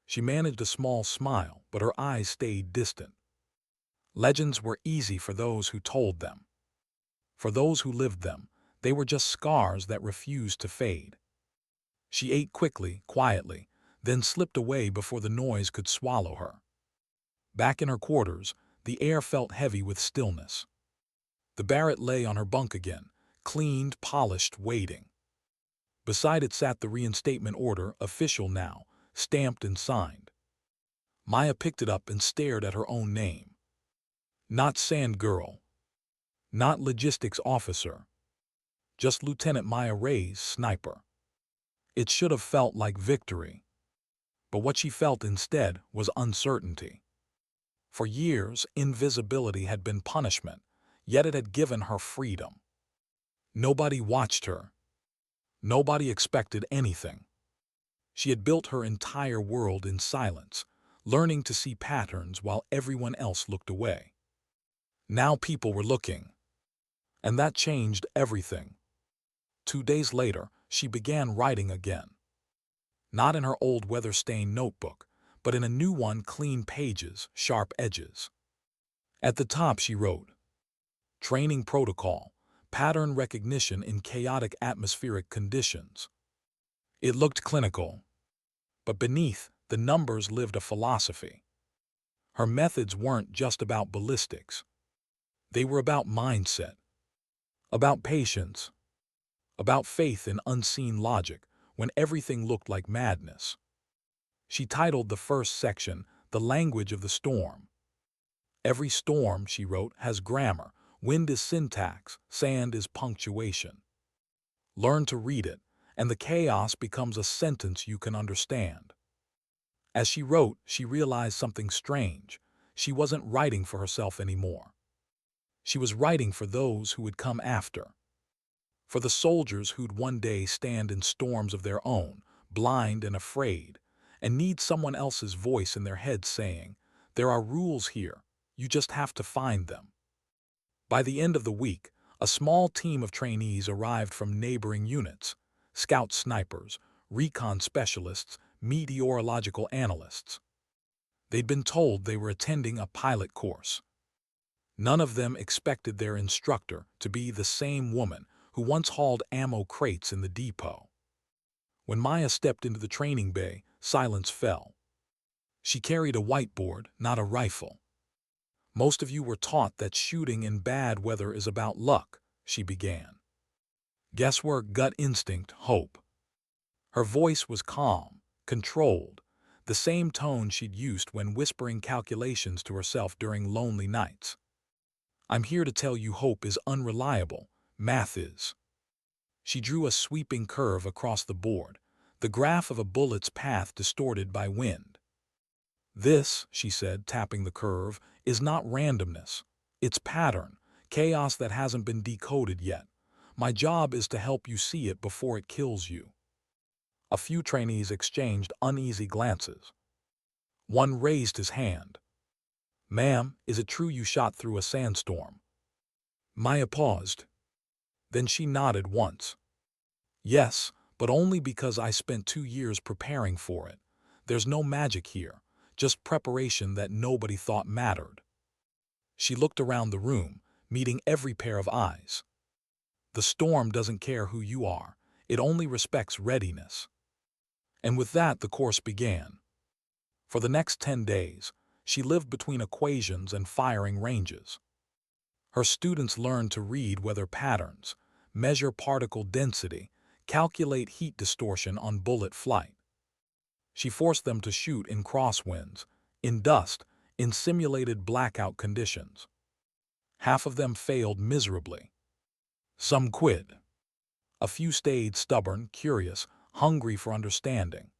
She managed a small smile, but her eyes stayed distant. Legends were easy for those who told them. For those who lived them, they were just scars that refused to fade. She ate quickly, quietly, then slipped away before the noise could swallow her. Back in her quarters, the air felt heavy with stillness. The Barrett lay on her bunk again, cleaned, polished, waiting. Beside it sat the reinstatement order, official now, stamped and signed. Maya picked it up and stared at her own name. Not Sand Girl. Not Logistics Officer. Just Lieutenant Maya Ray's sniper. It should have felt like victory. But what she felt instead was uncertainty. For years, invisibility had been punishment, yet it had given her freedom. Nobody watched her. Nobody expected anything. She had built her entire world in silence, learning to see patterns while everyone else looked away. Now people were looking. And that changed everything. 2 days later, she began writing again. Not in her old weather-stained notebook, but in a new one, clean pages, sharp edges. At the top she wrote, Training Protocol, Pattern Recognition in Chaotic Atmospheric Conditions. It looked clinical, but beneath, the numbers lived a philosophy. Her methods weren't just about ballistics. They were about mindset, about patience, about faith in unseen logic when everything looked like madness. She titled the first section, The Language of the Storm. Every storm, she wrote, has grammar. Wind is syntax, sand is punctuation. Learn to read it, and the chaos becomes a sentence you can understand. As she wrote, she realized something strange. She wasn't writing for herself anymore. She was writing for those who would come after. For the soldiers who'd one day stand in storms of their own, blind and afraid, and need someone else's voice in their head saying, there are rules here, you just have to find them. By the end of the week, a small team of trainees arrived from neighboring units, scout snipers, recon specialists, meteorological analysts. They'd been told they were attending a pilot course. None of them expected their instructor to be the same woman who once hauled ammo crates in the depot. When Maya stepped into the training bay, silence fell. She carried a whiteboard, not a rifle. "Most of you were taught that shooting in bad weather is about luck," she began. "Guesswork, gut instinct, hope." Her voice was calm, controlled, the same tone she'd used when whispering calculations to herself during lonely nights. "I'm here to tell you hope is unreliable, math is." She drew a sweeping curve across the board, the graph of a bullet's path distorted by wind. "This," she said, tapping the curve, "is not randomness. It's pattern, chaos that hasn't been decoded yet. My job is to help you see it before it kills you." A few trainees exchanged uneasy glances. One raised his hand. "Ma'am, is it true you shot through a sandstorm?" Maya paused. Then she nodded once. "Yes, but only because I spent 2 years preparing for it. There's no magic here, just preparation that nobody thought mattered." She looked around the room, meeting every pair of eyes. "The storm doesn't care who you are, it only respects readiness." And with that, the course began. For the next 10 days, she lived between equations and firing ranges. Her students learned to read weather patterns, measure particle density, calculate heat distortion on bullet flight. She forced them to shoot in crosswinds, in dust, in simulated blackout conditions. Half of them failed miserably. Some quit. A few stayed stubborn, curious, hungry for understanding.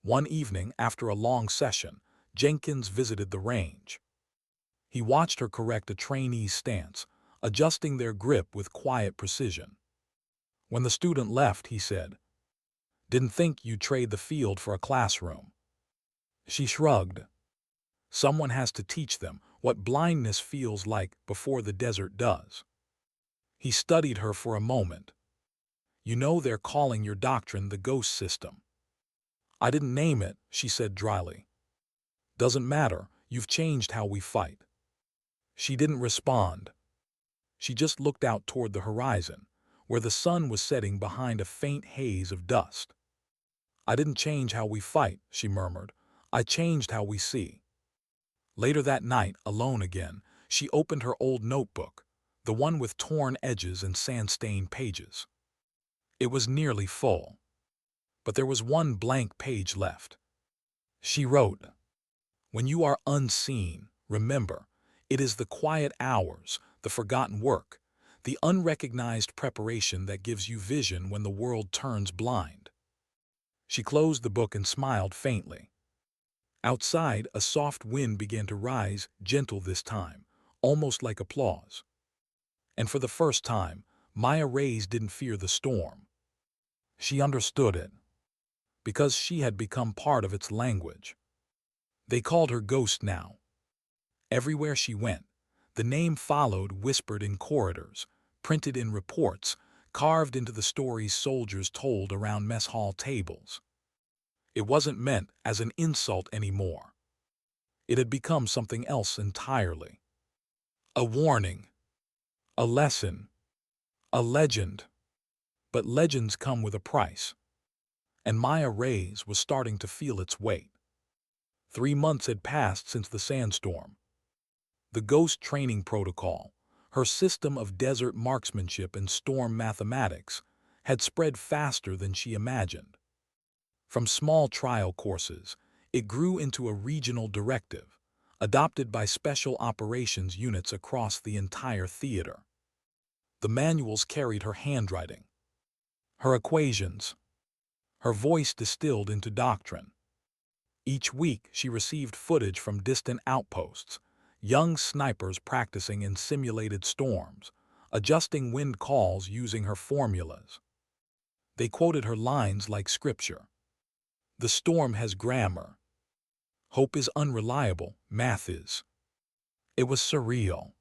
One evening, after a long session, Jenkins visited the range. He watched her correct a trainee's stance, adjusting their grip with quiet precision. When the student left, he said, "Didn't think you'd trade the field for a classroom." She shrugged. "Someone has to teach them what blindness feels like before the desert does." He studied her for a moment. "You know they're calling your doctrine the ghost system." "I didn't name it," she said dryly. "Doesn't matter, you've changed how we fight." She didn't respond. She just looked out toward the horizon, where the sun was setting behind a faint haze of dust. "I didn't change how we fight," she murmured. "I changed how we see." Later that night, alone again, she opened her old notebook, the one with torn edges and sand-stained pages. It was nearly full. But there was one blank page left. She wrote, "When you are unseen, remember, it is the quiet hours, the forgotten work, the unrecognized preparation that gives you vision when the world turns blind." She closed the book and smiled faintly. Outside, a soft wind began to rise, gentle this time, almost like applause. And for the first time, Maya Reyes didn't fear the storm. She understood it, because she had become part of its language. They called her Ghost now. Everywhere she went, the name followed, whispered in corridors, printed in reports, carved into the stories soldiers told around mess hall tables. It wasn't meant as an insult anymore. It had become something else entirely. A warning, a lesson, a legend. But legends come with a price. And Maya Reyes was starting to feel its weight. 3 months had passed since the sandstorm. The ghost training protocol, her system of desert marksmanship and storm mathematics, had spread faster than she imagined. From small trial courses, it grew into a regional directive, adopted by special operations units across the entire theater. The manuals carried her handwriting, her equations, her voice distilled into doctrine. Each week, she received footage from distant outposts, young snipers practicing in simulated storms, adjusting wind calls using her formulas. They quoted her lines like scripture. "The storm has grammar. Hope is unreliable, math is." It was surreal.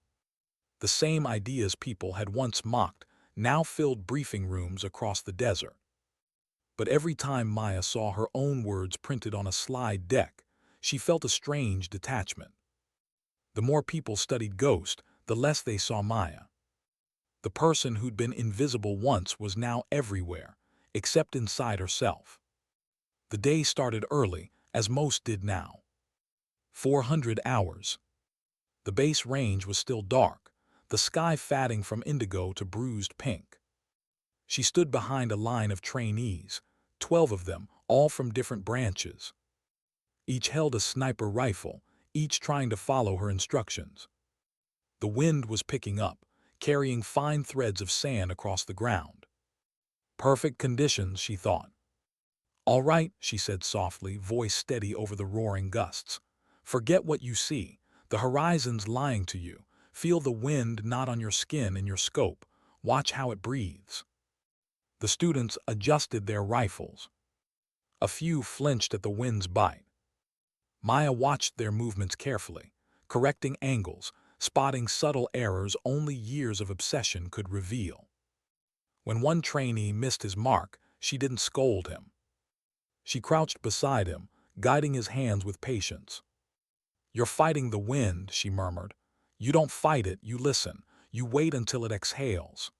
The same ideas people had once mocked now filled briefing rooms across the desert. But every time Maya saw her own words printed on a slide deck, she felt a strange detachment. The more people studied Ghost, the less they saw Maya. The person who'd been invisible once was now everywhere, except inside herself. The day started early, as most did now. 400 hours. The base range was still dark, the sky fading from indigo to bruised pink. She stood behind a line of trainees, 12 of them, all from different branches. Each held a sniper rifle, each trying to follow her instructions. The wind was picking up, carrying fine threads of sand across the ground. Perfect conditions, she thought. "All right," she said softly, voice steady over the roaring gusts. "Forget what you see. The horizon's lying to you. Feel the wind not on your skin and your scope. Watch how it breathes." The students adjusted their rifles. A few flinched at the wind's bite. Maya watched their movements carefully, correcting angles, spotting subtle errors only years of obsession could reveal. When one trainee missed his mark, she didn't scold him. She crouched beside him, guiding his hands with patience. "You're fighting the wind," she murmured. "You don't fight it, you listen. You wait until it exhales."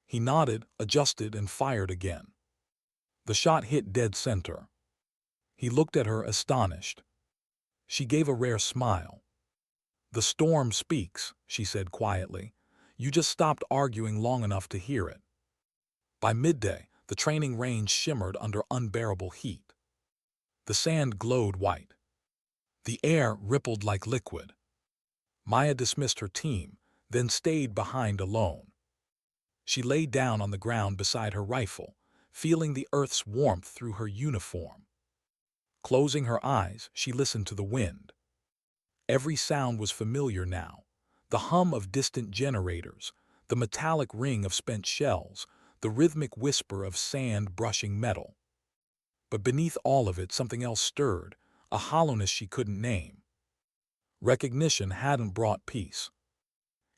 He nodded, adjusted, and fired again. The shot hit dead center. He looked at her astonished. She gave a rare smile. "The storm speaks," she said quietly. "You just stopped arguing long enough to hear it." By midday, the training range shimmered under unbearable heat. The sand glowed white. The air rippled like liquid. Maya dismissed her team, then stayed behind alone. She lay down on the ground beside her rifle, feeling the earth's warmth through her uniform. Closing her eyes, she listened to the wind. Every sound was familiar now. The hum of distant generators, the metallic ring of spent shells, the rhythmic whisper of sand brushing metal. But beneath all of it, something else stirred, a hollowness she couldn't name. Recognition hadn't brought peace.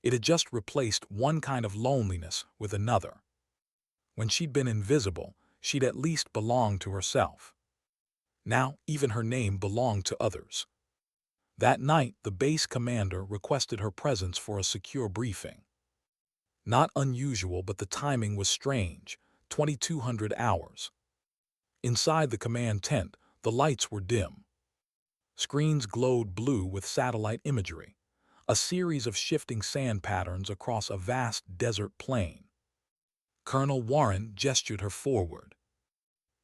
It had just replaced one kind of loneliness with another. When she'd been invisible, she'd at least belonged to herself. Now, even her name belonged to others. That night, the base commander requested her presence for a secure briefing. Not unusual, but the timing was strange. 2200 hours. Inside the command tent, the lights were dim. Screens glowed blue with satellite imagery, a series of shifting sand patterns across a vast desert plain. Colonel Warren gestured her forward.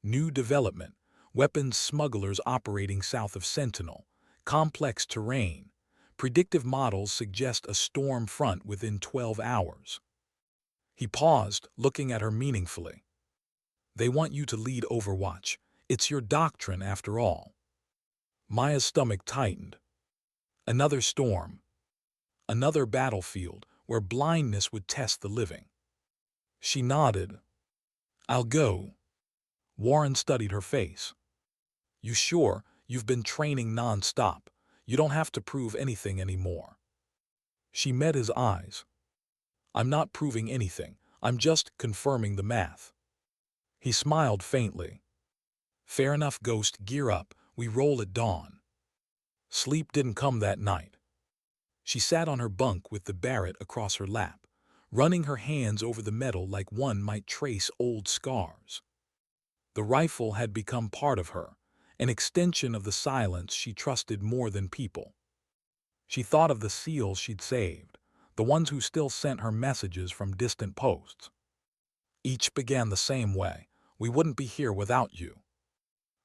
"New development, weapons smugglers operating south of Sentinel, complex terrain. Predictive models suggest a storm front within 12 hours. He paused, looking at her meaningfully. "They want you to lead Overwatch. It's your doctrine, after all." Maya's stomach tightened. Another storm. Another battlefield where blindness would test the living. She nodded. "I'll go." Warren studied her face. "You sure? You've been training non-stop. You don't have to prove anything anymore." She met his eyes. "I'm not proving anything. I'm just confirming the math." He smiled faintly. "Fair enough, Ghost. Gear up. We roll at dawn." Sleep didn't come that night. She sat on her bunk with the Barrett across her lap, running her hands over the metal like one might trace old scars. The rifle had become part of her, an extension of the silence she trusted more than people. She thought of the SEALs she'd saved, the ones who still sent her messages from distant posts. Each began the same way: "We wouldn't be here without you."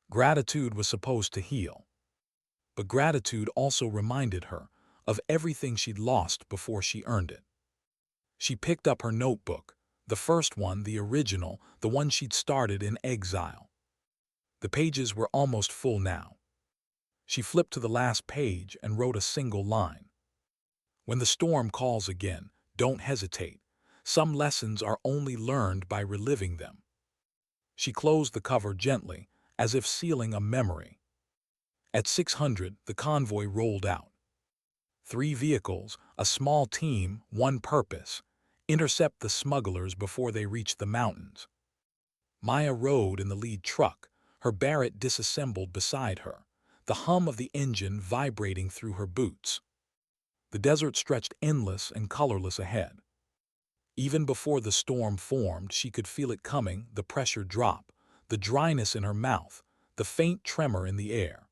Gratitude was supposed to heal. But gratitude also reminded her of everything she'd lost before she earned it. She picked up her notebook, the first one, the original, the one she'd started in exile. The pages were almost full now. She flipped to the last page and wrote a single line. "When the storm calls again, don't hesitate. Some lessons are only learned by reliving them." She closed the cover gently, as if sealing a memory. At 600, the convoy rolled out. 3 vehicles, a small team, one purpose: intercept the smugglers before they reach the mountains. Maya rode in the lead truck, her Barrett disassembled beside her, the hum of the engine vibrating through her boots. The desert stretched endless and colorless ahead. Even before the storm formed, she could feel it coming, the pressure drop, the dryness in her mouth, the faint tremor in the air.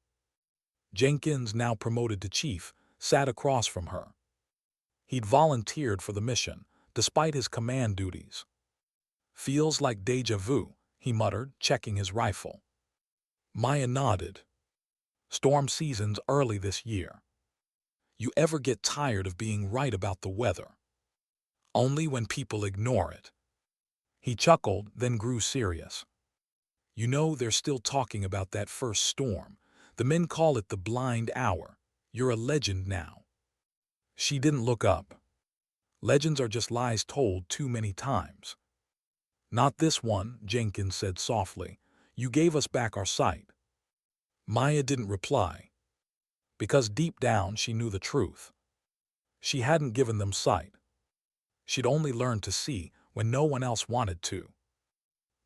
Jenkins, now promoted to chief, sat across from her. He'd volunteered for the mission, despite his command duties. "Feels like déjà vu," he muttered, checking his rifle. Maya nodded. "Storm season's early this year. You ever get tired of being right about the weather?" "Only when people ignore it." He chuckled, then grew serious. "You know, they're still talking about that first storm. The men call it the blind hour. You're a legend now." She didn't look up. Legends are just lies told too many times. "Not this one," Jenkins said softly. "You gave us back our sight." Maya didn't reply, because deep down she knew the truth. She hadn't given them sight. She'd only learned to see when no one else wanted to.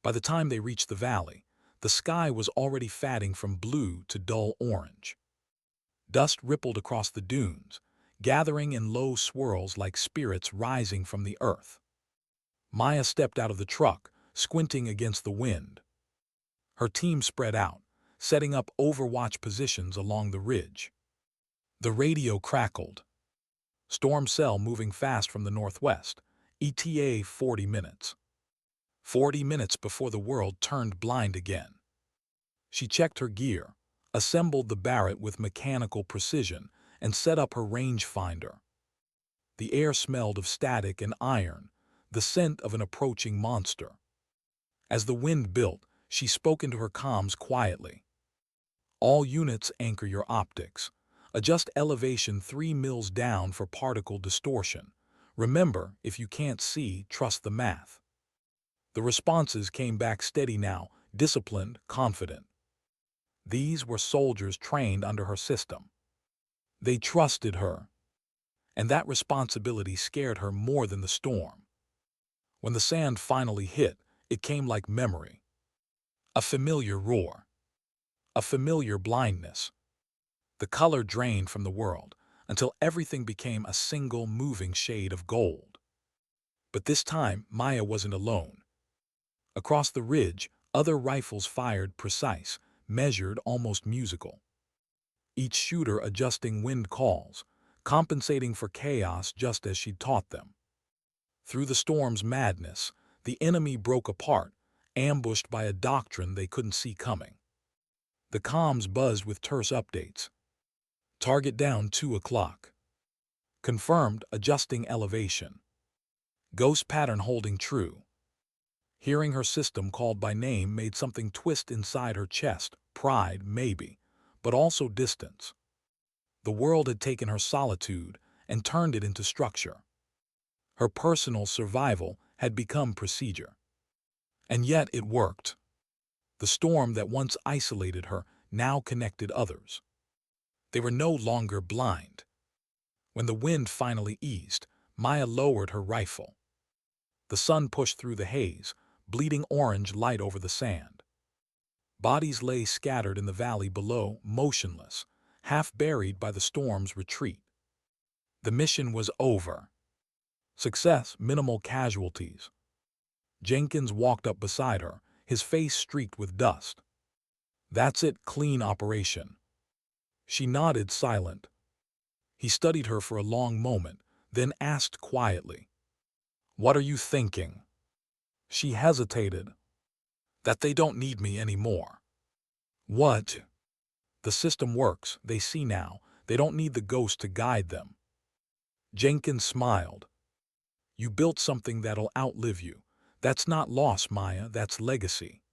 By the time they reached the valley, the sky was already fading from blue to dull orange. Dust rippled across the dunes, gathering in low swirls like spirits rising from the earth. Maya stepped out of the truck, squinting against the wind. Her team spread out, setting up overwatch positions along the ridge. The radio crackled. "Storm cell moving fast from the northwest. ETA 40 minutes. 40 minutes before the world turned blind again." She checked her gear, assembled the Barrett with mechanical precision, and set up her rangefinder. The air smelled of static and iron, the scent of an approaching monster. As the wind built, she spoke into her comms quietly. "All units, anchor your optics. Adjust elevation 3 mils down for particle distortion. Remember, if you can't see, trust the math." The responses came back steady now, disciplined, confident. These were soldiers trained under her system. They trusted her, and that responsibility scared her more than the storm. When the sand finally hit, it came like memory. A familiar roar. A familiar blindness. The color drained from the world until everything became a single moving shade of gold. But this time, Maya wasn't alone. Across the ridge, other rifles fired precise, measured, almost musical. Each shooter adjusting wind calls, compensating for chaos just as she'd taught them. Through the storm's madness, the enemy broke apart, ambushed by a doctrine they couldn't see coming. The comms buzzed with terse updates. "Target down 2 o'clock. Confirmed, adjusting elevation. Ghost pattern holding true." Hearing her system called by name made something twist inside her chest, pride, maybe, but also distance. The world had taken her solitude and turned it into structure. Her personal survival had become procedure. And yet it worked. The storm that once isolated her now connected others. They were no longer blind. When the wind finally eased, Maya lowered her rifle. The sun pushed through the haze, bleeding orange light over the sand. Bodies lay scattered in the valley below, motionless, half buried by the storm's retreat. The mission was over. Success, minimal casualties. Jenkins walked up beside her, his face streaked with dust. "That's it, clean operation." She nodded, silent. He studied her for a long moment, then asked quietly, "What are you thinking?" She hesitated. "That they don't need me anymore." "What?" "The system works, they see now. They don't need the ghost to guide them." Jenkins smiled. "You built something that'll outlive you. That's not loss, Maya, that's legacy."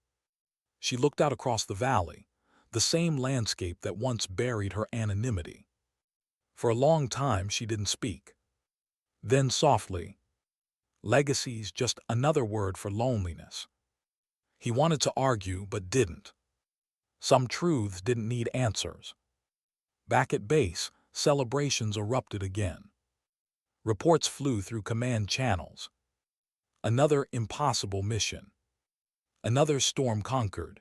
She looked out across the valley, the same landscape that once buried her anonymity. For a long time she didn't speak. Then softly, "Legacy's just another word for loneliness." He wanted to argue, but didn't. Some truths didn't need answers. Back at base, celebrations erupted again. Reports flew through command channels. Another impossible mission. Another storm conquered.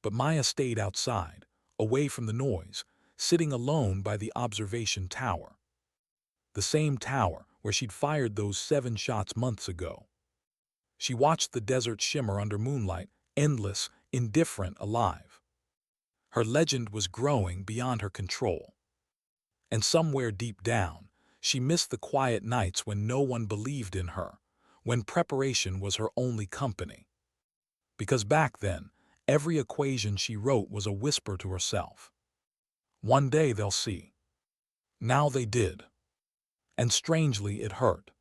But Maya stayed outside, away from the noise, sitting alone by the observation tower. The same tower where she'd fired those 7 shots months ago. She watched the desert shimmer under moonlight, endless, indifferent, alive. Her legend was growing beyond her control. And somewhere deep down, she missed the quiet nights when no one believed in her, when preparation was her only company. Because back then, every equation she wrote was a whisper to herself. One day they'll see. Now they did. And strangely, it hurt.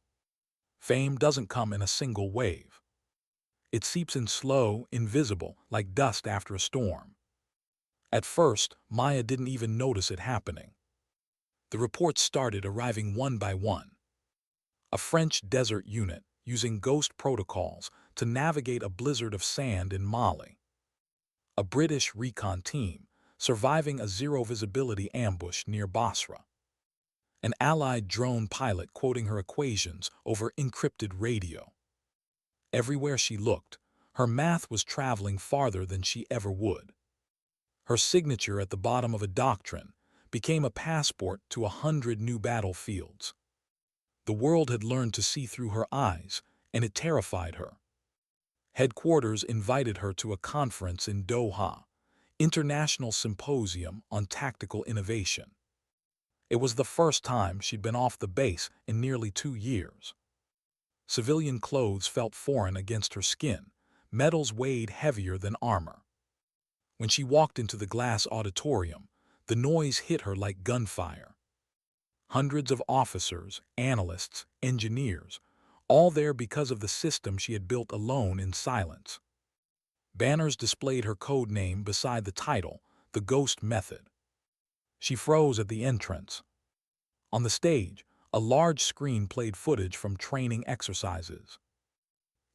Fame doesn't come in a single wave. It seeps in slow, invisible, like dust after a storm. At first, Maya didn't even notice it happening. The reports started arriving one by one. A French desert unit using ghost protocols to navigate a blizzard of sand in Mali. A British recon team surviving a zero-visibility ambush near Basra. An Allied drone pilot quoting her equations over encrypted radio. Everywhere she looked, her math was traveling farther than she ever would. Her signature at the bottom of a doctrine became a passport to 100 new battlefields. The world had learned to see through her eyes, and it terrified her. Headquarters invited her to a conference in Doha, International Symposium on Tactical Innovation. It was the first time she'd been off the base in nearly 2 years. Civilian clothes felt foreign against her skin, metals weighed heavier than armor. When she walked into the glass auditorium, the noise hit her like gunfire. Hundreds of officers, analysts, engineers, all there because of the system she had built alone in silence. Banners displayed her code name beside the title, The Ghost Method. She froze at the entrance. On the stage, a large screen played footage from training exercises.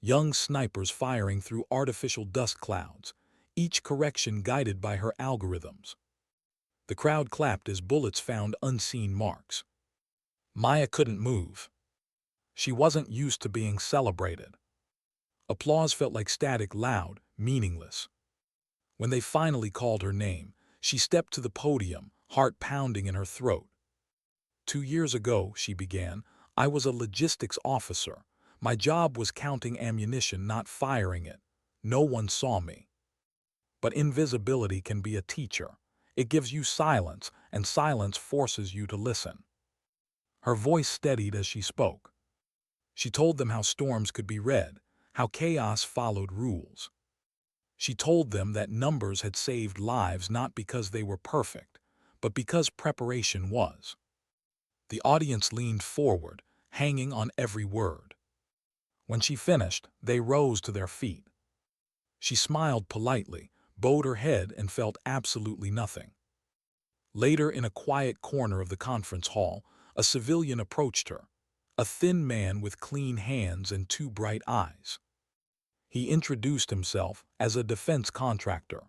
Young snipers firing through artificial dust clouds, each correction guided by her algorithms. The crowd clapped as bullets found unseen marks. Maya couldn't move. She wasn't used to being celebrated. Applause felt like static, loud, meaningless. When they finally called her name, she stepped to the podium, heart pounding in her throat. 2 years ago, she began, I was a logistics officer. My job was counting ammunition, not firing it. No one saw me. But invisibility can be a teacher. It gives you silence, and silence forces you to listen. Her voice steadied as she spoke. She told them how storms could be read, how chaos followed rules. She told them that numbers had saved lives not because they were perfect, but because preparation was. The audience leaned forward, hanging on every word. When she finished, they rose to their feet. She smiled politely, bowed her head, and felt absolutely nothing. Later, in a quiet corner of the conference hall, a civilian approached her, a thin man with clean hands and 2 bright eyes. He introduced himself as a defense contractor.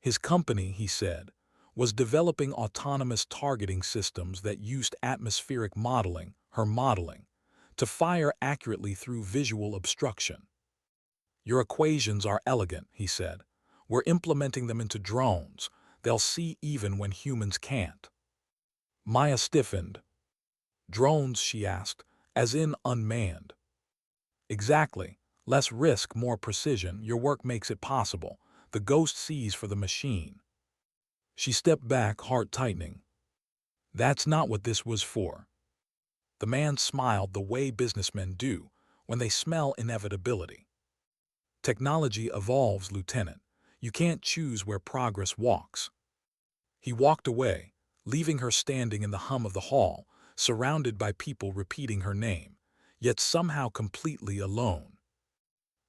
His company, he said, was developing autonomous targeting systems that used atmospheric modeling, her modeling, to fire accurately through visual obstruction. Your equations are elegant, he said. We're implementing them into drones. They'll see even when humans can't. Maya stiffened. Drones, she asked, as in unmanned. Exactly. Less risk, more precision. Your work makes it possible. The ghost sees for the machine. She stepped back, heart tightening. That's not what this was for. The man smiled the way businessmen do when they smell inevitability. Technology evolves, Lieutenant. You can't choose where progress walks. He walked away, leaving her standing in the hum of the hall, surrounded by people repeating her name, yet somehow completely alone.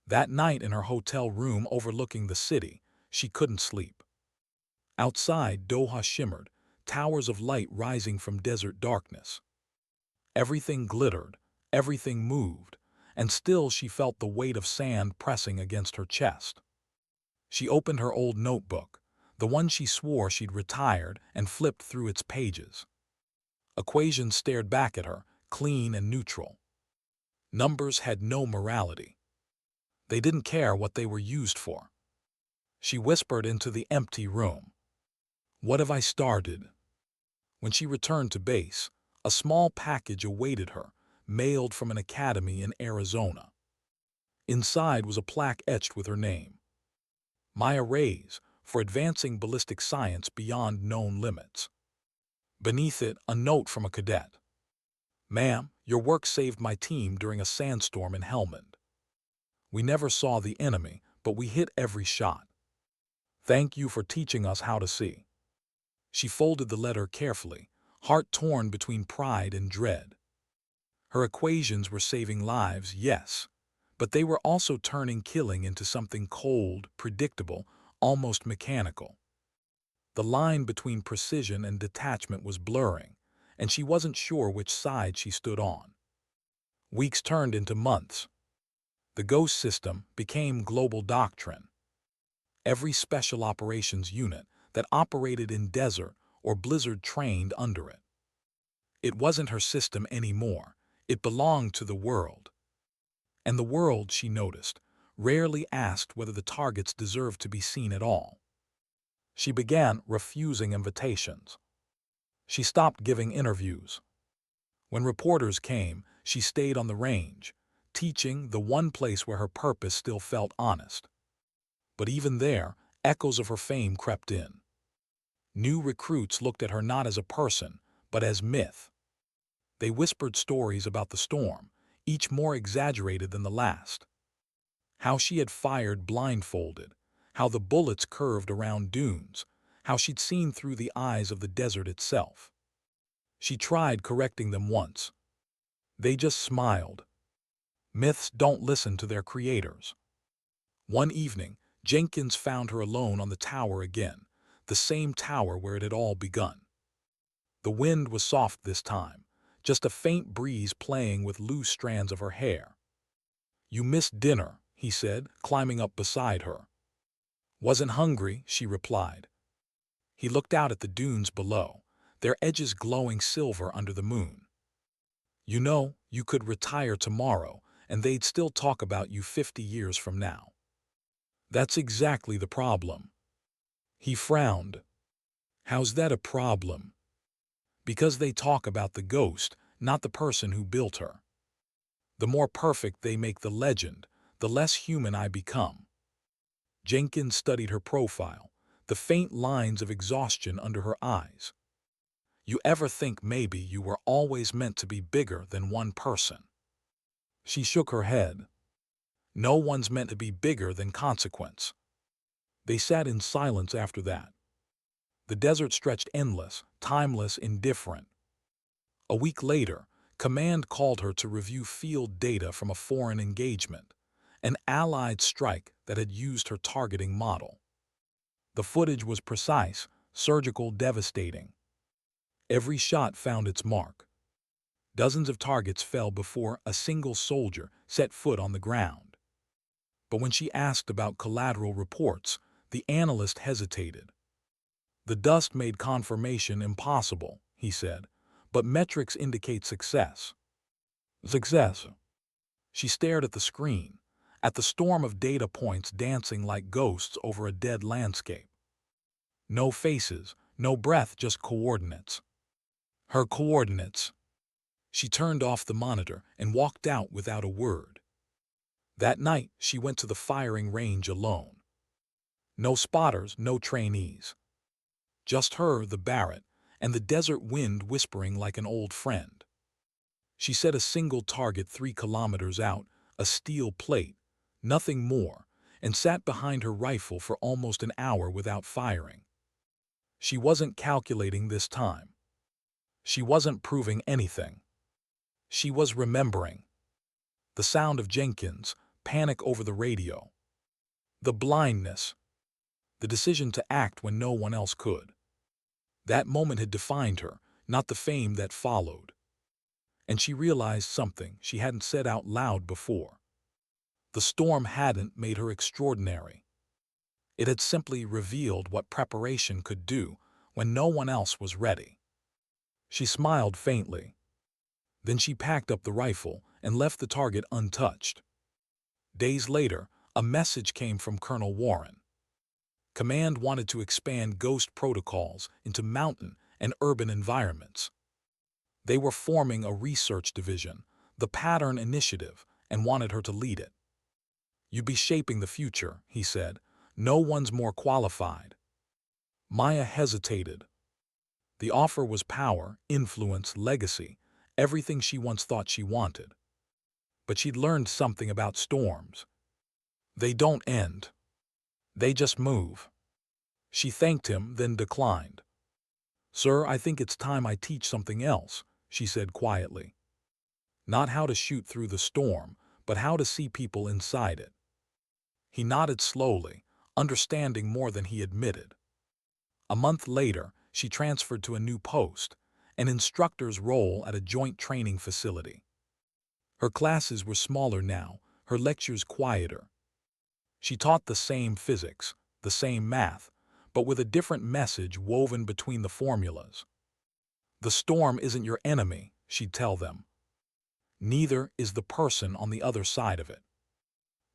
That night in her hotel room overlooking the city, she couldn't sleep. Outside, Doha shimmered, towers of light rising from desert darkness. Everything glittered, everything moved, and still she felt the weight of sand pressing against her chest. She opened her old notebook, the one she swore she'd retired, and flipped through its pages. Equations stared back at her, clean and neutral. Numbers had no morality. They didn't care what they were used for. She whispered into the empty room. What have I started? When she returned to base, a small package awaited her, mailed from an academy in Arizona. Inside was a plaque etched with her name, Maya Reyes, for advancing ballistic science beyond known limits. Beneath it, a note from a cadet. Ma'am, your work saved my team during a sandstorm in Helmand. We never saw the enemy, but we hit every shot. Thank you for teaching us how to see. She folded the letter carefully, heart torn between pride and dread. Her equations were saving lives, yes, but they were also turning killing into something cold, predictable, almost mechanical. The line between precision and detachment was blurring, and she wasn't sure which side she stood on. Weeks turned into months. The ghost system became global doctrine. Every special operations unit that operated in desert or blizzard trained under it. It wasn't her system anymore. It belonged to the world. And the world, she noticed, rarely asked whether the targets deserved to be seen at all. She began refusing invitations. She stopped giving interviews. When reporters came, she stayed on the range, teaching, the one place where her purpose still felt honest. But even there, echoes of her fame crept in. New recruits looked at her not as a person, but as myth. They whispered stories about the storm, each more exaggerated than the last. How she had fired blindfolded, how the bullets curved around dunes, how she'd seen through the eyes of the desert itself. She tried correcting them once. They just smiled. Myths don't listen to their creators. One evening, Jenkins found her alone on the tower again, the same tower where it had all begun. The wind was soft this time, just a faint breeze playing with loose strands of her hair. "You missed dinner," he said, climbing up beside her. "Wasn't hungry," she replied. He looked out at the dunes below, their edges glowing silver under the moon. "You know, you could retire tomorrow, and they'd still talk about you 50 years from now." "That's exactly the problem." He frowned. "How's that a problem?" "Because they talk about the ghost, not the person who built her. The more perfect they make the legend, the less human I become." Jenkins studied her profile, the faint lines of exhaustion under her eyes. "You ever think maybe you were always meant to be bigger than one person?" She shook her head. "No one's meant to be bigger than consequence." They sat in silence after that. The desert stretched endless, timeless, indifferent. A week later, Command called her to review field data from a foreign engagement, an Allied strike that had used her targeting model. The footage was precise, surgical, devastating. Every shot found its mark. Dozens of targets fell before a single soldier set foot on the ground. But when she asked about collateral reports, the analyst hesitated. "The dust made confirmation impossible," he said, "but metrics indicate success." "Success?" She stared at the screen, at the storm of data points dancing like ghosts over a dead landscape. No faces, no breath, just coordinates. Her coordinates. She turned off the monitor and walked out without a word. That night, she went to the firing range alone. No spotters, no trainees. Just her, the Barrett, and the desert wind whispering like an old friend. She set a single target 3 kilometers out, a steel plate, nothing more, and sat behind her rifle for almost an hour without firing. She wasn't calculating this time. She wasn't proving anything. She was remembering. The sound of Jenkins, panic over the radio. The blindness. The decision to act when no one else could. That moment had defined her, not the fame that followed. And she realized something she hadn't said out loud before. The storm hadn't made her extraordinary. It had simply revealed what preparation could do when no one else was ready. She smiled faintly. Then she packed up the rifle and left the target untouched. Days later, a message came from Colonel Warren. Command wanted to expand ghost protocols into mountain and urban environments. They were forming a research division, the pattern initiative, and wanted her to lead it. "You'd be shaping the future," he said. "No one's more qualified." Maya hesitated. The offer was power, influence, legacy, everything she once thought she wanted. But she'd learned something about storms. They don't end. They just move. She thanked him, then declined. "Sir, I think it's time I teach something else," she said quietly. "Not how to shoot through the storm, but how to see people inside it." He nodded slowly, understanding more than he admitted. A month later, she transferred to a new post, an instructor's role at a joint training facility. Her classes were smaller now, her lectures quieter. She taught the same physics, the same math, but with a different message woven between the formulas. "The storm isn't your enemy," she'd tell them. "Neither is the person on the other side of it.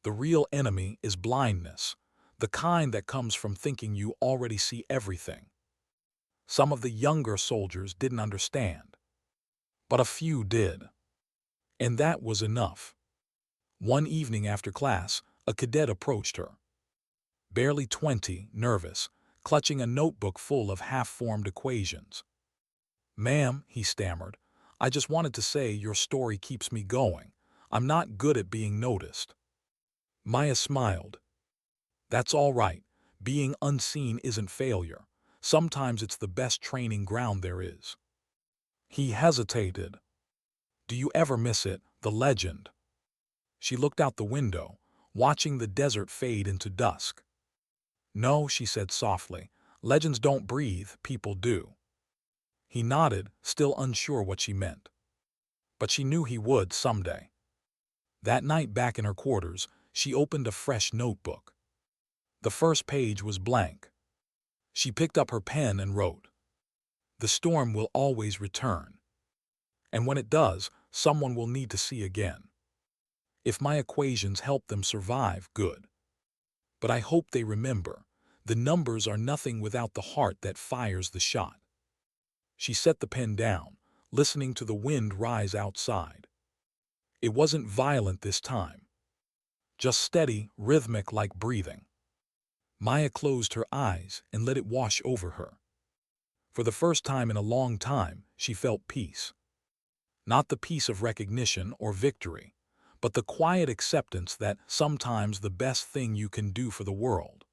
The real enemy is blindness, the kind that comes from thinking you already see everything." Some of the younger soldiers didn't understand, but a few did. And that was enough. One evening after class, a cadet approached her. Barely 20, nervous, clutching a notebook full of half-formed equations. "Ma'am," he stammered, "I just wanted to say your story keeps me going. I'm not good at being noticed." Maya smiled. "That's all right. Being unseen isn't failure. Sometimes it's the best training ground there is." He hesitated. "Do you ever miss it, the legend?" She looked out the window, watching the desert fade into dusk. "No," she said softly. "Legends don't breathe, people do." He nodded, still unsure what she meant. But she knew he would someday. That night back in her quarters, she opened a fresh notebook. The first page was blank. She picked up her pen and wrote, "The storm will always return. And when it does, someone will need to see again. If my equations help them survive, good. But I hope they remember, the numbers are nothing without the heart that fires the shot." She set the pen down, listening to the wind rise outside. It wasn't violent this time. Just steady, rhythmic like breathing. Maya closed her eyes and let it wash over her. For the first time in a long time, she felt peace. Not the peace of recognition or victory, but the quiet acceptance that sometimes the best thing you can do for the world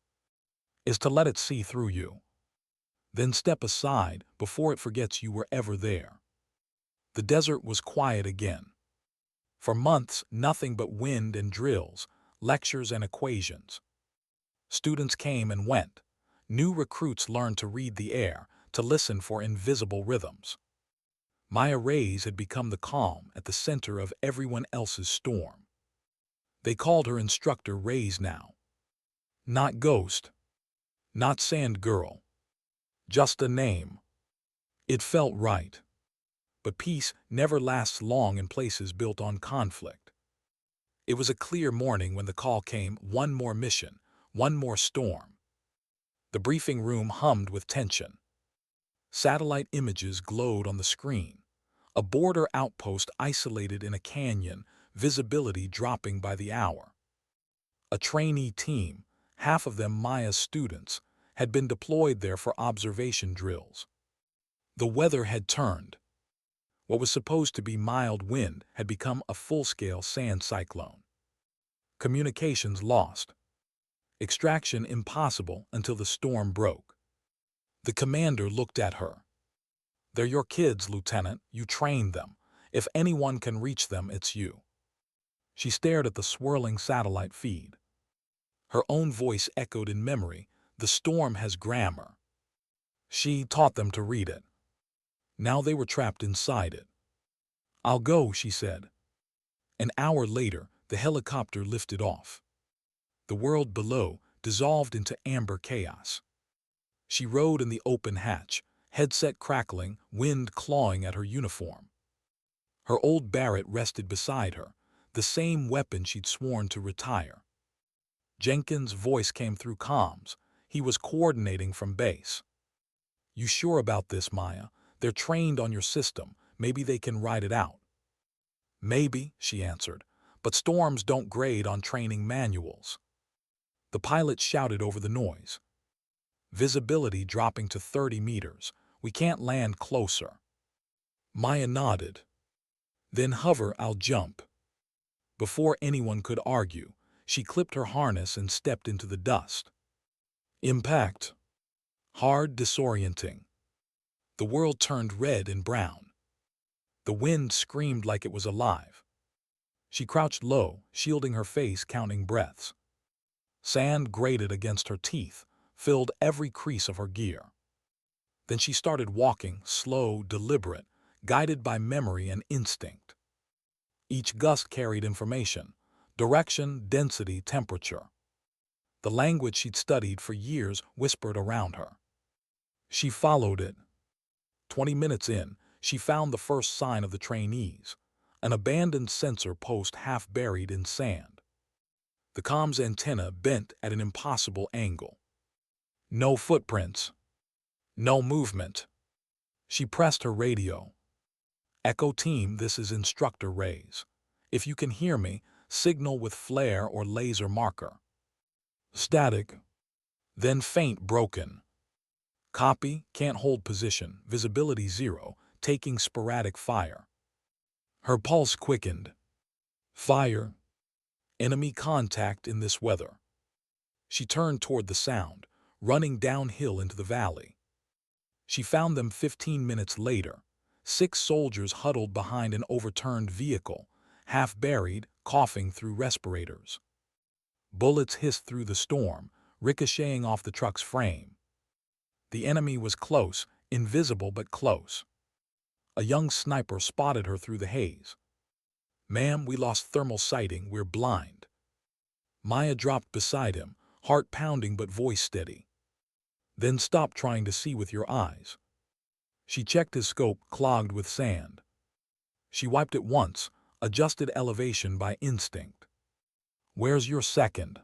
is to let it see through you. Then step aside before it forgets you were ever there. The desert was quiet again. For months, nothing but wind and drills, lectures and equations. Students came and went. New recruits learned to read the air, to listen for invisible rhythms. Maya Reyes had become the calm at the center of everyone else's storm. They called her instructor Reyes now. Not Ghost. Not Sand Girl. Just a name. It felt right. But peace never lasts long in places built on conflict. It was a clear morning when the call came, one more mission, one more storm. The briefing room hummed with tension. Satellite images glowed on the screen. A border outpost isolated in a canyon, visibility dropping by the hour. A trainee team, half of them Maya's students, had been deployed there for observation drills. The weather had turned. What was supposed to be mild wind had become a full-scale sand cyclone. Communications lost. Extraction impossible until the storm broke. The commander looked at her. "They're your kids, Lieutenant. You trained them. If anyone can reach them, it's you." She stared at the swirling satellite feed. Her own voice echoed in memory. "The storm has grammar." She taught them to read it. Now they were trapped inside it. "I'll go," she said. An hour later, the helicopter lifted off. The world below dissolved into amber chaos. She rode in the open hatch, headset crackling, wind clawing at her uniform. Her old Barrett rested beside her, the same weapon she'd sworn to retire. Jenkins' voice came through comms. He was coordinating from base. "You sure about this, Maya? They're trained on your system. Maybe they can ride it out." Maybe, she answered, but storms don't grade on training manuals. The pilot shouted over the noise. Visibility dropping to 30 meters. We can't land closer. Maya nodded. Then hover, I'll jump. Before anyone could argue, she clipped her harness and stepped into the dust. Impact. Hard, disorienting. The world turned red and brown. The wind screamed like it was alive. She crouched low, shielding her face, counting breaths. Sand grated against her teeth, filled every crease of her gear. Then she started walking, slow, deliberate, guided by memory and instinct. Each gust carried information: direction, density, temperature. The language she'd studied for years whispered around her. She followed it. 20 minutes in, she found the first sign of the trainees, an abandoned sensor post half buried in sand. The comms antenna bent at an impossible angle. No footprints. No movement. She pressed her radio. Echo team, this is Instructor Rays. If you can hear me, signal with flare or laser marker. Static. Then faint, broken. Copy, can't hold position, visibility 0, taking sporadic fire. Her pulse quickened. Fire. Enemy contact in this weather. She turned toward the sound, running downhill into the valley. She found them 15 minutes later, 6 soldiers huddled behind an overturned vehicle, half buried, coughing through respirators. Bullets hissed through the storm, ricocheting off the truck's frame. The enemy was close, invisible but close. A young sniper spotted her through the haze. Ma'am, we lost thermal sighting, we're blind. Maya dropped beside him, heart pounding but voice steady. Then stop trying to see with your eyes. She checked his scope, clogged with sand. She wiped it once, adjusted elevation by instinct. Where's your second?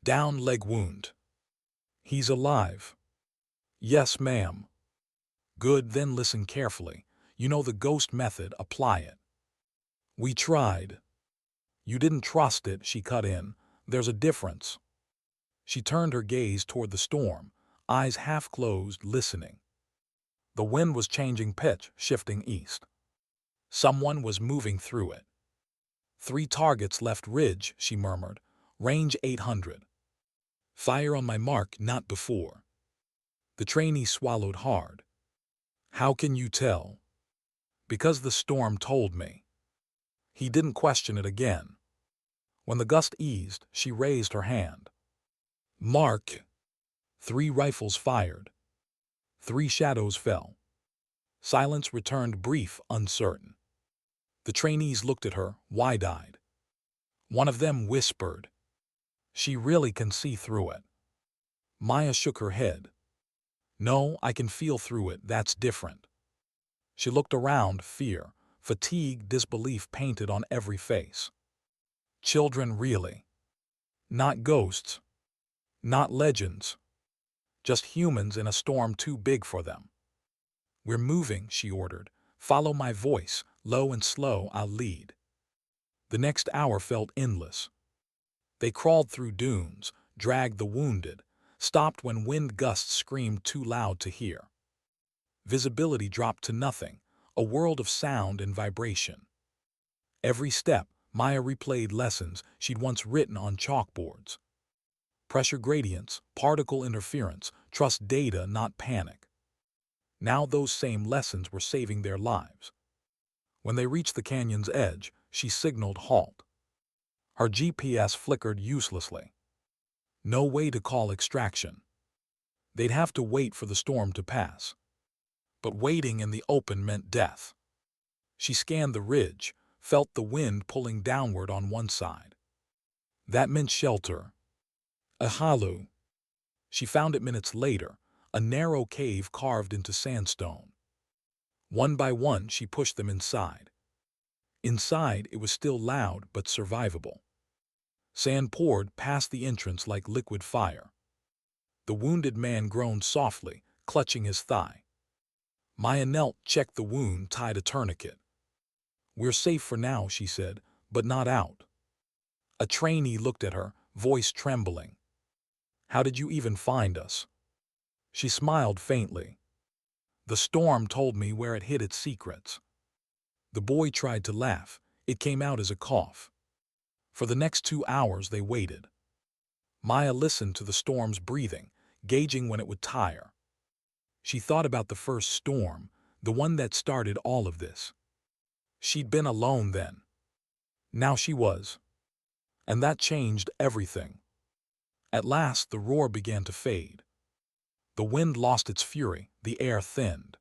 Down, leg wound. He's alive. Yes, ma'am. Good, then listen carefully. You know the ghost method, apply it. We tried. You didn't trust it, she cut in. There's a difference. She turned her gaze toward the storm, eyes half closed, listening. The wind was changing pitch, shifting east. Someone was moving through it. 3 targets left ridge, she murmured. Range 800. Fire on my mark, not before. The trainee swallowed hard. How can you tell? Because the storm told me. He didn't question it again. When the gust eased, she raised her hand. Mark. 3 rifles fired. 3 shadows fell. Silence returned, brief, uncertain. The trainees looked at her, wide-eyed. One of them whispered, "She really can see through it." Maya shook her head. "No, I can feel through it, that's different." She looked around, fear, fatigue, disbelief painted on every face. Children, really. Not ghosts. Not legends. Just humans in a storm too big for them. "We're moving," she ordered. "Follow my voice, low and slow, I'll lead." The next hour felt endless. They crawled through dunes, dragged the wounded, stopped when wind gusts screamed too loud to hear. Visibility dropped to nothing, a world of sound and vibration. Every step, Maya replayed lessons she'd once written on chalkboards. Pressure gradients, particle interference, trust data, not panic. Now those same lessons were saving their lives. When they reached the canyon's edge, she signaled halt. Her GPS flickered uselessly. No way to call extraction. They'd have to wait for the storm to pass. But waiting in the open meant death. She scanned the ridge, felt the wind pulling downward on one side. That meant shelter. A hollow. She found it minutes later, a narrow cave carved into sandstone. One by one, she pushed them inside. Inside, it was still loud but survivable. Sand poured past the entrance like liquid fire. The wounded man groaned softly, clutching his thigh. Maya knelt, checked the wound, tied a tourniquet. "We're safe for now," she said, "but not out." A trainee looked at her, voice trembling. "How did you even find us?" She smiled faintly. "The storm told me where it hid its secrets." The boy tried to laugh. It came out as a cough. For the next 2 hours they waited. Maya listened to the storm's breathing, gauging when it would tire. She thought about the first storm, the one that started all of this. She'd been alone then. Now she was. And that changed everything. At last the roar began to fade. The wind lost its fury, the air thinned.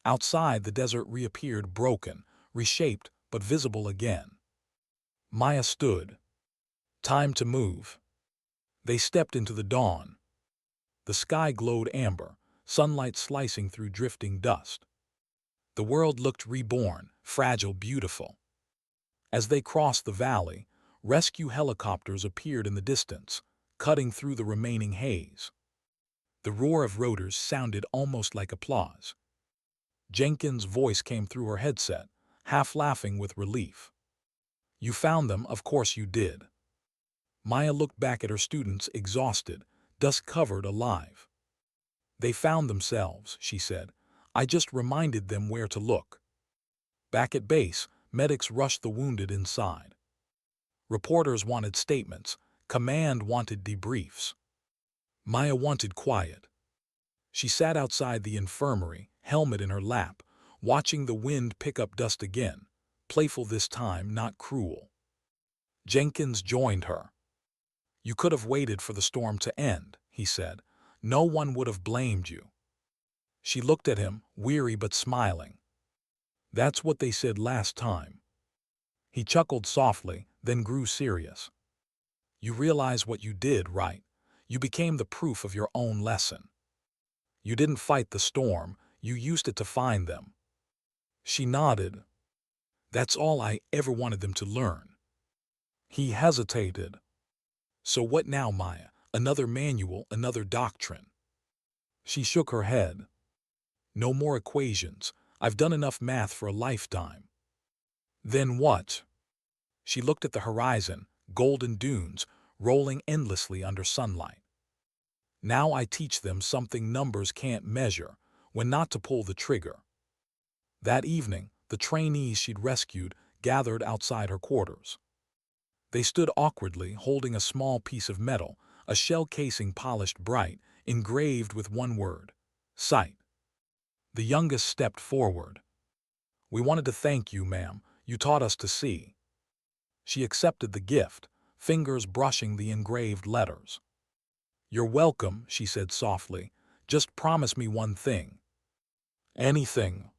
Outside the desert reappeared broken, reshaped, but visible again. Maya stood. Time to move. They stepped into the dawn. The sky glowed amber, sunlight slicing through drifting dust. The world looked reborn, fragile, beautiful. As they crossed the valley, rescue helicopters appeared in the distance, cutting through the remaining haze. The roar of rotors sounded almost like applause. Jenkins' voice came through her headset, half laughing with relief. "You found them, of course you did." Maya looked back at her students, exhausted, dust-covered, alive. "They found themselves," she said. "I just reminded them where to look." Back at base, medics rushed the wounded inside. Reporters wanted statements. Command wanted debriefs. Maya wanted quiet. She sat outside the infirmary, helmet in her lap, watching the wind pick up dust again, playful this time, not cruel. Jenkins joined her. "You could have waited for the storm to end," he said. "No one would have blamed you." She looked at him, weary but smiling. "That's what they said last time." He chuckled softly, then grew serious. "You realize what you did, right? You became the proof of your own lesson. You didn't fight the storm, you used it to find them." She nodded. "That's all I ever wanted them to learn." He hesitated. "So what now, Maya? Another manual, another doctrine?" She shook her head. "No more equations. I've done enough math for a lifetime." "Then what?" She looked at the horizon, golden dunes, rolling endlessly under sunlight. "Now I teach them something numbers can't measure, when not to pull the trigger." That evening, the trainees she'd rescued gathered outside her quarters. They stood awkwardly, holding a small piece of metal, a shell casing polished bright, engraved with one word: sight. The youngest stepped forward. "We wanted to thank you, ma'am. You taught us to see." She accepted the gift, fingers brushing the engraved letters. "You're welcome," she said softly. "Just promise me one thing." "Anything."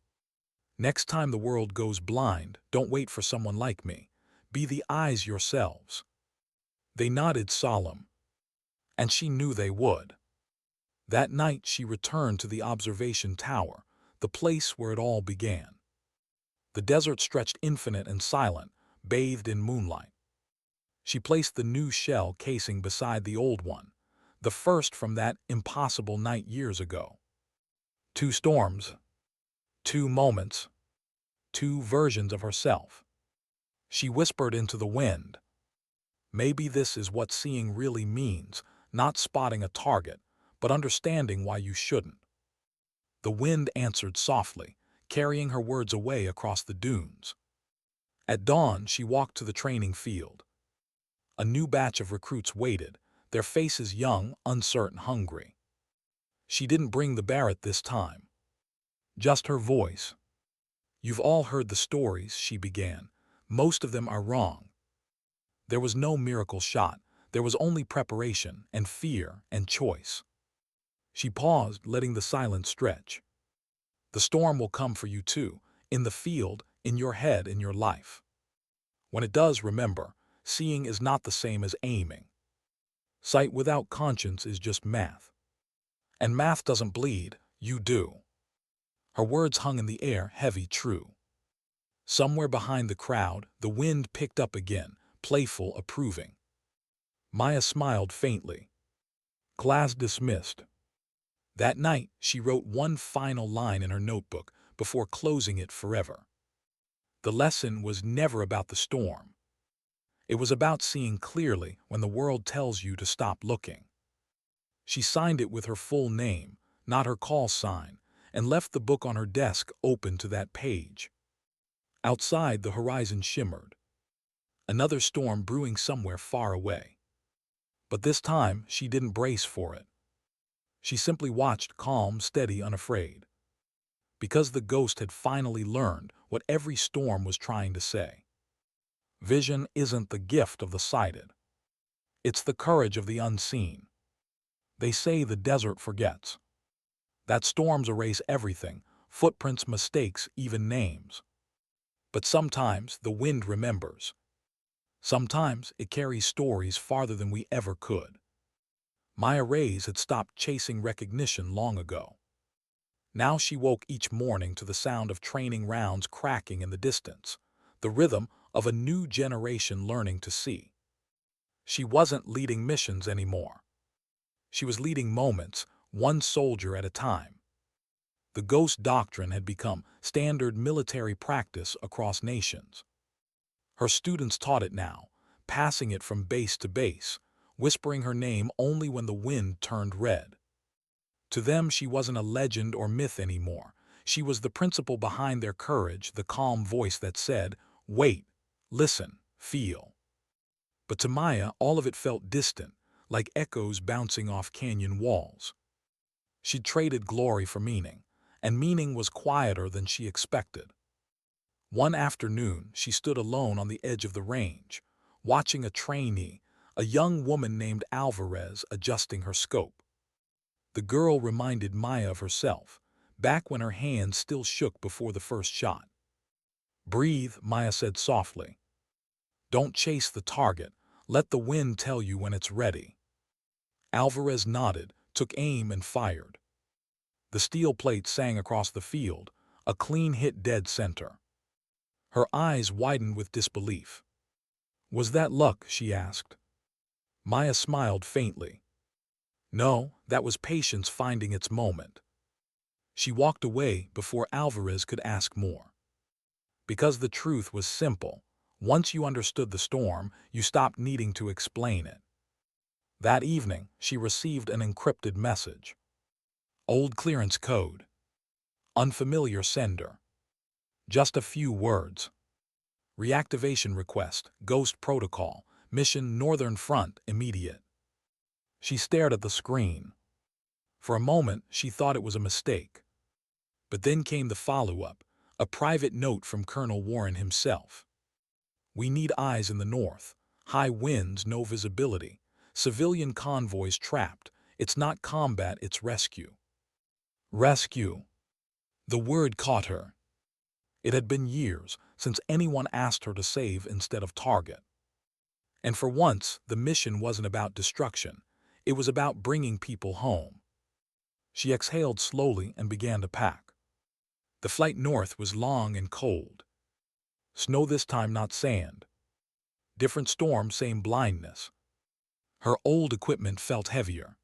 "Next time the world goes blind, don't wait for someone like me. Be the eyes yourselves." They nodded, solemn. And she knew they would. That night she returned to the observation tower, the place where it all began. The desert stretched infinite and silent, bathed in moonlight. She placed the new shell casing beside the old one, the first from that impossible night years ago. 2 storms, 2 moments, 2 versions of herself. She whispered into the wind. "Maybe this is what seeing really means, not spotting a target, but understanding why you shouldn't." The wind answered softly, carrying her words away across the dunes. At dawn, she walked to the training field. A new batch of recruits waited, their faces young, uncertain, hungry. She didn't bring the Barrett this time. Just her voice. "You've all heard the stories," she began. "Most of them are wrong. There was no miracle shot. There was only preparation and fear and choice." She paused, letting the silence stretch. "The storm will come for you too, in the field, in your head, in your life. When it does, remember, seeing is not the same as aiming. Sight without conscience is just math. And math doesn't bleed, you do." Her words hung in the air, heavy, true. Somewhere behind the crowd, the wind picked up again, playful, approving. Maya smiled faintly. Class dismissed. That night, she wrote one final line in her notebook before closing it forever. The lesson was never about the storm. It was about seeing clearly when the world tells you to stop looking. She signed it with her full name, not her call sign, and left the book on her desk open to that page. Outside, the horizon shimmered. Another storm brewing somewhere far away. But this time, she didn't brace for it. She simply watched, calm, steady, unafraid. Because the ghost had finally learned what every storm was trying to say. Vision isn't the gift of the sighted. It's the courage of the unseen. They say the desert forgets. That storms erase everything, footprints, mistakes, even names. But sometimes the wind remembers. Sometimes it carries stories farther than we ever could. Maya Reyes had stopped chasing recognition long ago. Now she woke each morning to the sound of training rounds cracking in the distance, the rhythm of a new generation learning to see. She wasn't leading missions anymore. She was leading moments, one soldier at a time. The ghost doctrine had become standard military practice across nations. Her students taught it now, passing it from base to base, whispering her name only when the wind turned red. To them, she wasn't a legend or myth anymore. She was the principle behind their courage, the calm voice that said, "Wait, listen, feel." But to Maya, all of it felt distant, like echoes bouncing off canyon walls. She'd traded glory for meaning, and meaning was quieter than she expected. One afternoon, she stood alone on the edge of the range, watching a trainee, a young woman named Alvarez, adjusting her scope. The girl reminded Maya of herself, back when her hands still shook before the first shot. "Breathe," Maya said softly. "Don't chase the target. Let the wind tell you when it's ready." Alvarez nodded, took aim, and fired. The steel plate sang across the field, a clean hit dead center. Her eyes widened with disbelief. "Was that luck?" she asked. Maya smiled faintly. "No, that was patience finding its moment." She walked away before Alvarez could ask more. Because the truth was simple. Once you understood the storm, you stopped needing to explain it. That evening, she received an encrypted message. Old clearance code. Unfamiliar sender. Just a few words. Reactivation request, Ghost Protocol, Mission Northern Front, immediate. She stared at the screen. For a moment, she thought it was a mistake. But then came the follow-up, a private note from Colonel Warren himself. "We need eyes in the north. High winds, no visibility. Civilian convoys trapped. It's not combat, it's rescue." Rescue. The word caught her. It had been years since anyone asked her to save instead of target. And for once, the mission wasn't about destruction. It was about bringing people home. She exhaled slowly and began to pack. The flight north was long and cold. Snow this time, not sand. Different storm, same blindness. Her old equipment felt heavier.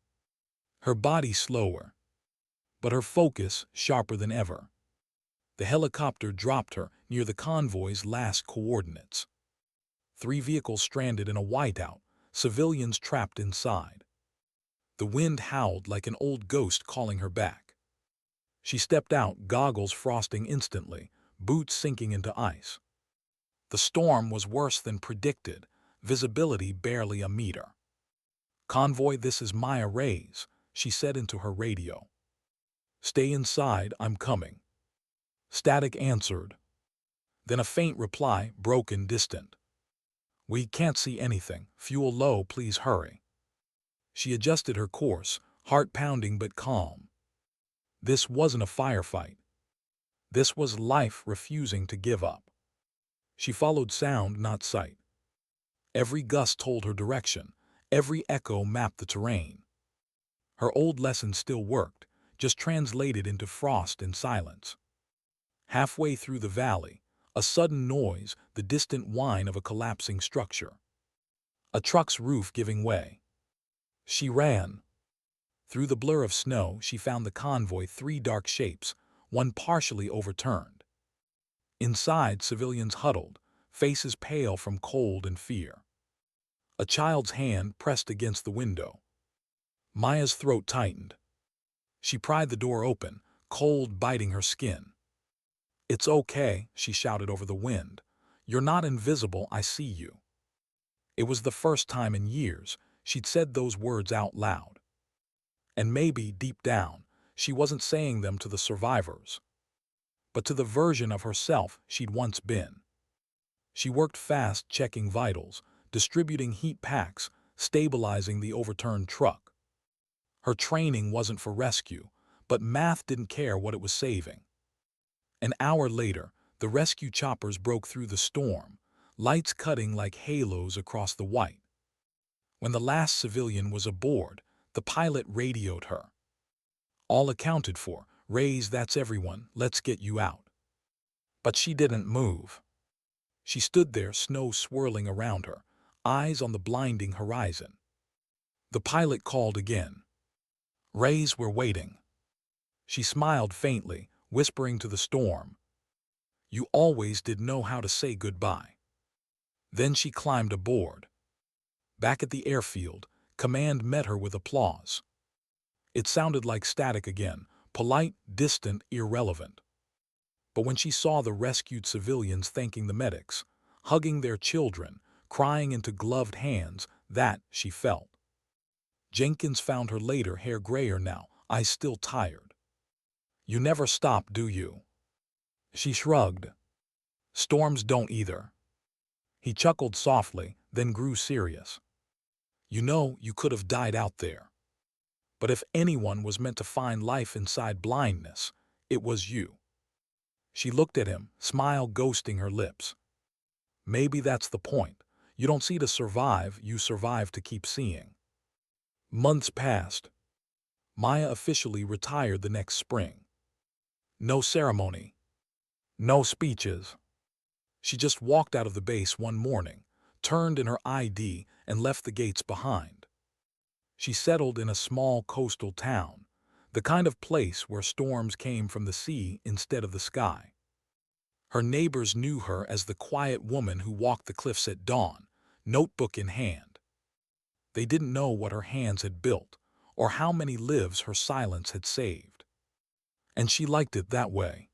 Her body slower. But her focus sharper than ever. The helicopter dropped her near the convoy's last coordinates. 3 vehicles stranded in a whiteout, civilians trapped inside. The wind howled like an old ghost calling her back. She stepped out, goggles frosting instantly, boots sinking into ice. The storm was worse than predicted, visibility barely a meter. "Convoy, this is Maya Reyes," she said into her radio. "Stay inside, I'm coming." Static answered. Then a faint reply, broken, distant. "We can't see anything. Fuel low, please hurry." She adjusted her course, heart pounding but calm. This wasn't a firefight. This was life refusing to give up. She followed sound, not sight. Every gust told her direction. Every echo mapped the terrain. Her old lesson still worked, just translated into frost and silence. Halfway through the valley, a sudden noise, the distant whine of a collapsing structure. A truck's roof giving way. She ran. Through the blur of snow, she found the convoy, 3 dark shapes, one partially overturned. Inside, civilians huddled, faces pale from cold and fear. A child's hand pressed against the window. Maya's throat tightened. She pried the door open, cold biting her skin. "It's okay," she shouted over the wind. "You're not invisible, I see you." It was the first time in years she'd said those words out loud. And maybe, deep down, she wasn't saying them to the survivors, but to the version of herself she'd once been. She worked fast, checking vitals, distributing heat packs, stabilizing the overturned truck. Her training wasn't for rescue, but math didn't care what it was saving. An hour later, the rescue choppers broke through the storm, lights cutting like halos across the white. When the last civilian was aboard, the pilot radioed her. "All accounted for. Raise, that's everyone. Let's get you out." But she didn't move. She stood there, snow swirling around her, eyes on the blinding horizon. The pilot called again. "Raise, we're waiting." She smiled faintly, whispering to the storm, "You always did know how to say goodbye." Then she climbed aboard. Back at the airfield, command met her with applause. It sounded like static again, polite, distant, irrelevant. But when she saw the rescued civilians thanking the medics, hugging their children, crying into gloved hands, that she felt. Jenkins found her later, hair grayer now, eyes still tired. "You never stop, do you?" She shrugged. "Storms don't either." He chuckled softly, then grew serious. "You know, you could have died out there. But if anyone was meant to find life inside blindness, it was you." She looked at him, smile ghosting her lips. "Maybe that's the point. You don't see to survive, you survive to keep seeing." Months passed. Maya officially retired the next spring. No ceremony. No speeches. She just walked out of the base one morning, turned in her ID, and left the gates behind. She settled in a small coastal town, the kind of place where storms came from the sea instead of the sky. Her neighbors knew her as the quiet woman who walked the cliffs at dawn, notebook in hand. They didn't know what her hands had built, or how many lives her silence had saved. And she liked it that way.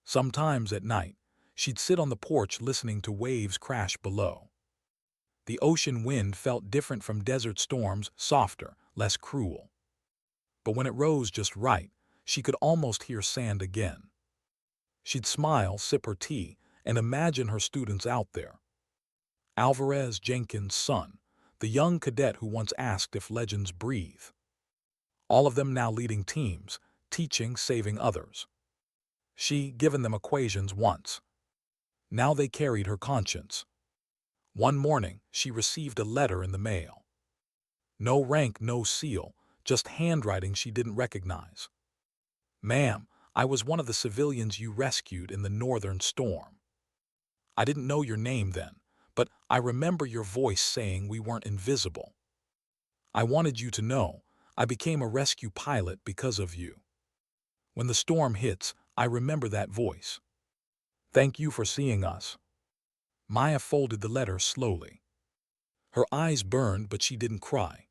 Sometimes at night, she'd sit on the porch listening to waves crash below. The ocean wind felt different from desert storms, softer, less cruel. But when it rose just right, she could almost hear sand again. She'd smile, sip her tea, and imagine her students out there. Alvarez, Jenkins' son, the young cadet who once asked if legends breathe. All of them now leading teams, teaching, saving others. She given them equations once. Now they carried her conscience. One morning, she received a letter in the mail. No rank, no seal, just handwriting she didn't recognize. "Ma'am, I was one of the civilians you rescued in the northern storm. I didn't know your name then, but I remember your voice saying we weren't invisible. I wanted you to know I became a rescue pilot because of you. When the storm hits, I remember that voice. Thank you for seeing us." Maya folded the letter slowly. Her eyes burned, but she didn't cry.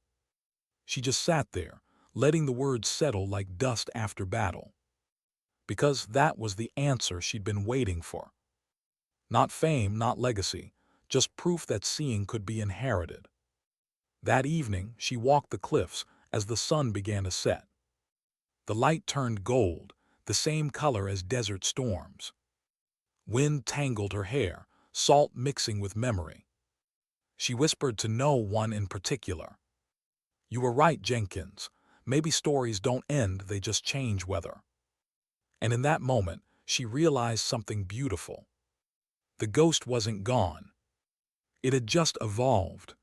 She just sat there, letting the words settle like dust after battle. Because that was the answer she'd been waiting for. Not fame, not legacy, just proof that seeing could be inherited. That evening, she walked the cliffs as the sun began to set. The light turned gold, the same color as desert storms. Wind tangled her hair, salt mixing with memory. She whispered to no one in particular. "You were right, Jenkins. Maybe stories don't end, they just change weather." And in that moment, she realized something beautiful. The ghost wasn't gone. It had just evolved.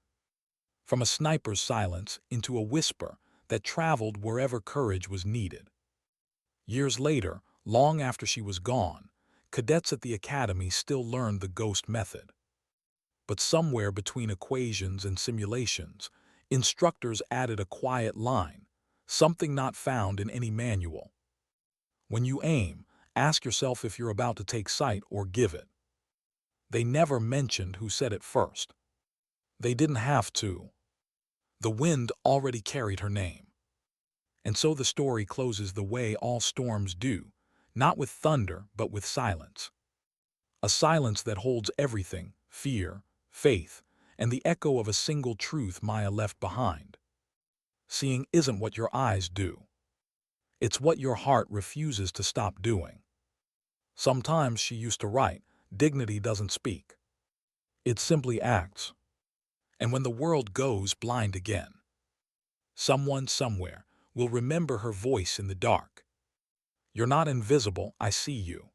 From a sniper's silence into a whisper that traveled wherever courage was needed. Years later, long after she was gone, cadets at the academy still learned the ghost method. But somewhere between equations and simulations, instructors added a quiet line, something not found in any manual. When you aim, Ask yourself if you're about to take sight or give it. They never mentioned who said it first. They didn't have to. The wind already carried her name. And so the story closes the way all storms do, not with thunder, but with silence. A silence that holds everything: fear, faith, and the echo of a single truth Maya left behind. Seeing isn't what your eyes do. It's what your heart refuses to stop doing. Sometimes, she used to write, dignity doesn't speak. It simply acts. And when the world goes blind again, someone somewhere will remember her voice in the dark. You're not invisible, I see you.